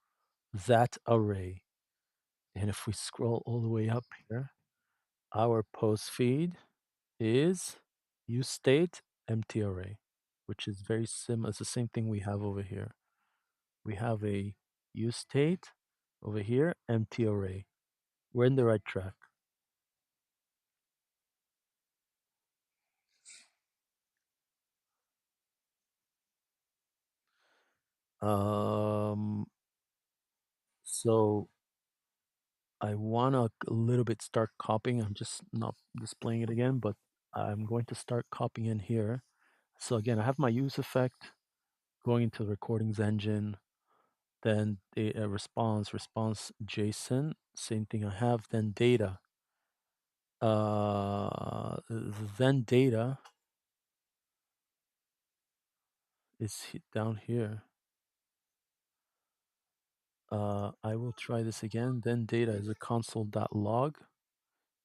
that array. And if we scroll all the way up here, our post feed is useState empty array, which is very similar. It's the same thing we have over here. We have a useState over here, empty array. We're in the right track. So I want to a little bit start copying. I'm just not displaying it again, but I'm going to start copying in here. So again, I have my use effect going into the recordings engine, then a response JSON, same thing I have, then data. Then data is down here. I will try this again. Then data is a console.log,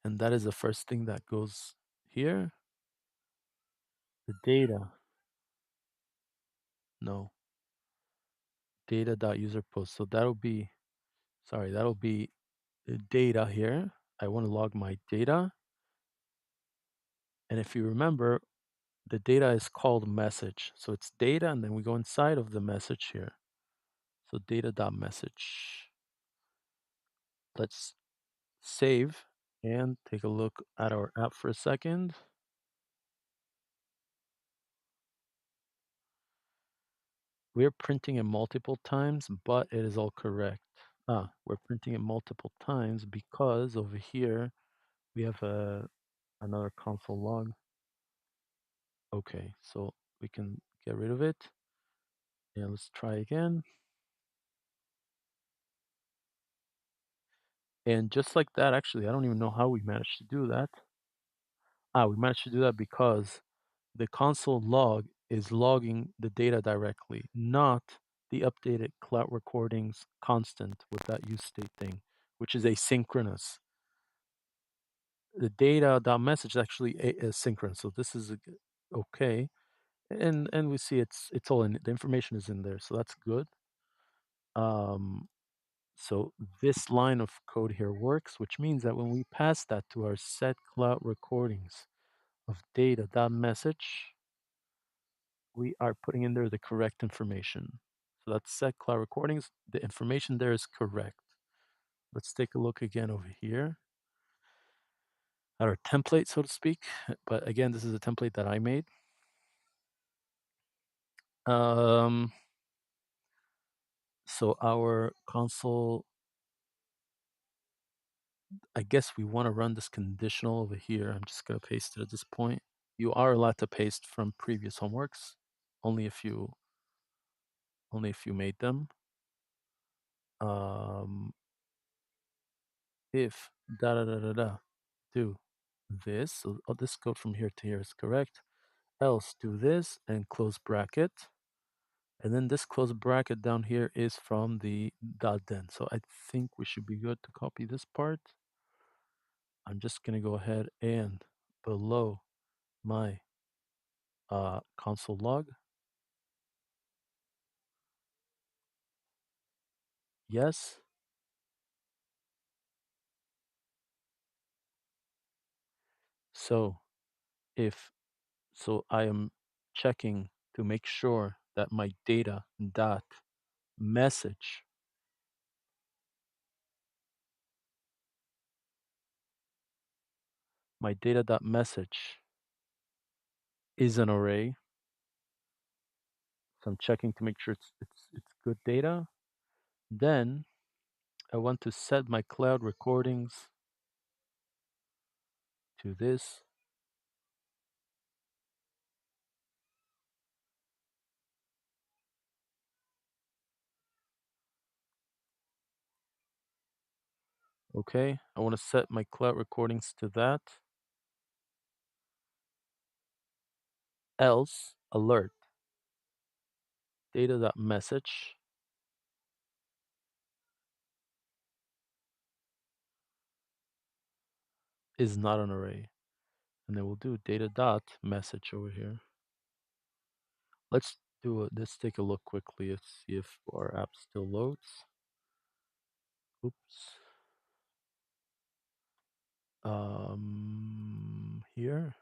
and that is the first thing that goes here. The data, no, data.userPost. So that'll be, sorry, that'll be the data here. I want to log my data. And if you remember, the data is called message. So it's data, and then we go inside of the message here. So data.message. Let's save and take a look at our app for a second. We're printing it multiple times, but it is all correct. We're printing it multiple times because over here we have another console log. Okay, so we can get rid of it. And let's try again. And just like that, actually, I don't even know how we managed to do that. We managed to do that because the console log is logging the data directly, not the updated cloud recordings constant with that use state thing, which is asynchronous. The data.message is actually asynchronous, so this is okay. And we see it's all in the information is in there, so that's good. Um, so this line of code here works, which means that when we pass that to our set cloud recordings of data.message, we are putting in there the correct information. So that's set cloud recordings. The information there is correct. Let's take a look again over here at our template, so to speak. But again, this is a template that I made. Um, so our console, I guess we want to run this conditional over here. I'm just going to paste it at this point. You are allowed to paste from previous homeworks, only if you made them. Um, if da da da da da. Do this. So this code from here to here is correct. Else do this and close bracket. And then this close bracket down here is from the dot then. So I think we should be good to copy this part. I'm just going to go ahead and below my console log. Yes. So if so I am checking to make sure that my data dot message my data dot message is an array. So I'm checking to make sure it's good data. Then I want to set my cloud recordings to this. Okay, I want to set my cloud recordings to that. Else alert data.message is not an array. And then we'll do data.message over here. Let's do it. Let's take a look quickly and see if our app still loads. Oops. Here.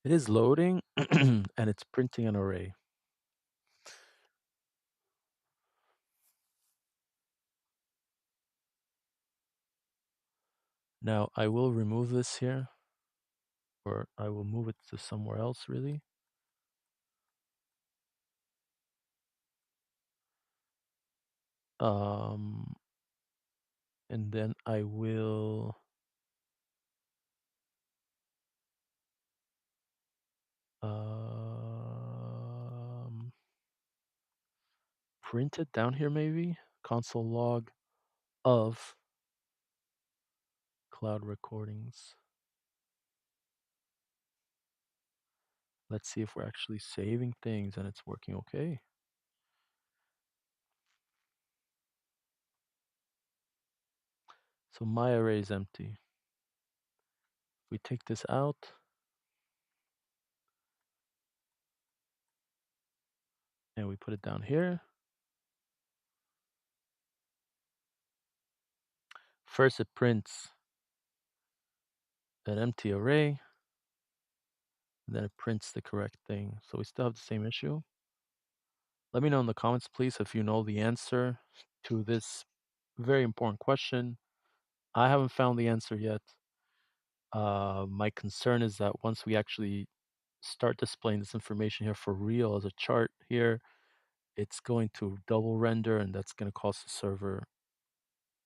It is loading and it's printing an array. Now I will remove this here, or I will move it to somewhere else really. Um, and then I will print it down here maybe. Console log of cloud recordings. Let's see if we're actually saving things and it's working okay. So my array is empty. If we take this out, and we put it down here. First it prints an empty array, and then it prints the correct thing. So we still have the same issue. Let me know in the comments, please, if you know the answer to this very important question. I haven't found the answer yet. My concern is that once we actually start displaying this information here for real as a chart here, it's going to double render, and that's going to cause the server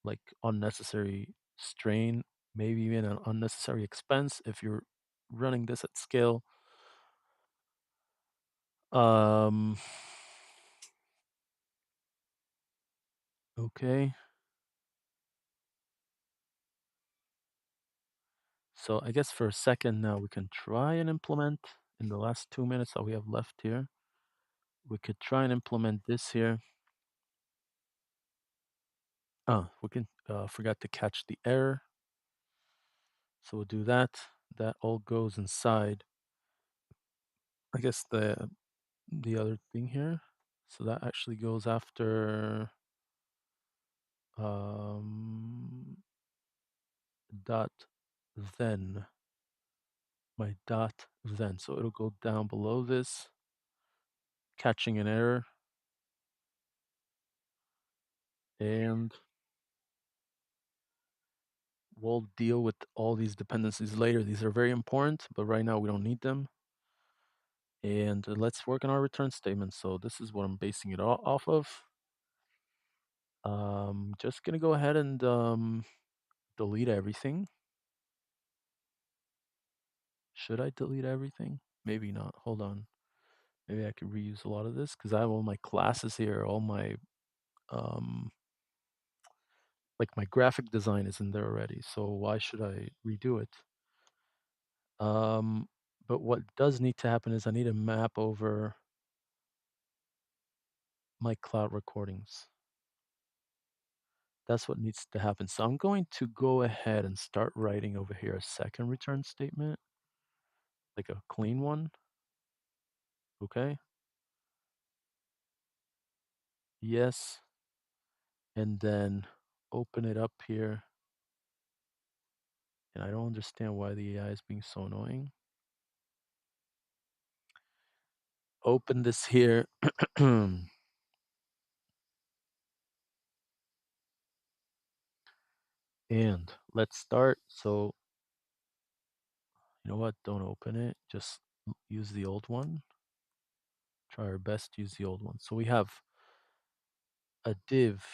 like unnecessary strain, maybe even an unnecessary expense if you're running this at scale. Um, okay. So I guess for a second now we can try and implement in the last 2 minutes that we have left here. We could try and implement this here. We can forgot to catch the error. So we'll do that. That all goes inside, I guess, the other thing here. So that actually goes after dot then, my dot then. So it'll go down below this, catching an error. And we'll deal with all these dependencies later. These are very important, but right now we don't need them. And let's work on our return statement. So this is what I'm basing it off of. Just gonna go ahead and delete everything. Should I delete everything? Maybe not. Hold on. Maybe I could reuse a lot of this because I have all my classes here, all my um, like my graphic design is in there already. So why should I redo it? Um, but what does need to happen is I need to map over my cloud recordings. That's what needs to happen. So I'm going to go ahead and start writing over here a second return statement, like a clean one. Okay. Yes. And then open it up here. And I don't understand why the AI is being so annoying. Open this here. And let's start. So, you know what? Don't open it. Just use the old one. Try our best to use the old one. So we have a div,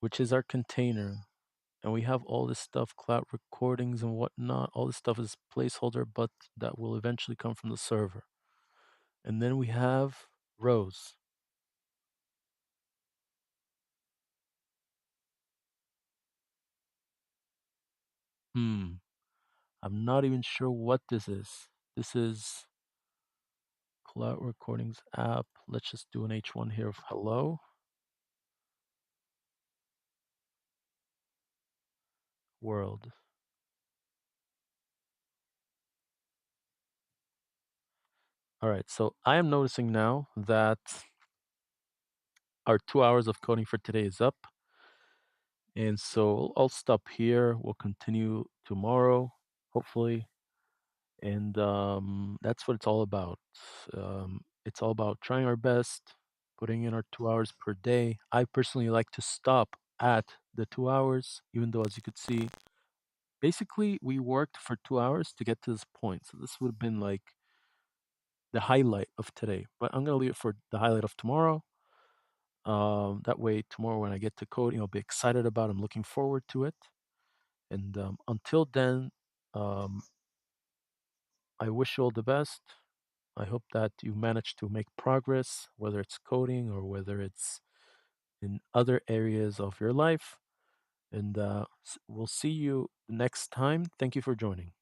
which is our container. And we have all this stuff, cloud recordings and whatnot. All this stuff is placeholder, but that will eventually come from the server. And then we have rows. I'm not even sure what this is. This is cloud recordings app. Let's just do an H1 here of hello world. All right, so I am noticing now that our 2 hours of coding for today is up. And so I'll stop here. We'll continue tomorrow, hopefully. And that's what it's all about. It's all about trying our best, putting in our 2 hours per day. I personally like to stop at the 2 hours, even though, as you could see, basically we worked for 2 hours to get to this point. So this would have been like the highlight of today, but I'm gonna leave it for the highlight of tomorrow. That way, tomorrow when I get to coding, I'll be excited about. I'm looking forward to it. And until then, um, I wish you all the best. I hope that you manage to make progress, whether it's coding or whether it's in other areas of your life. And we'll see you next time. Thank you for joining.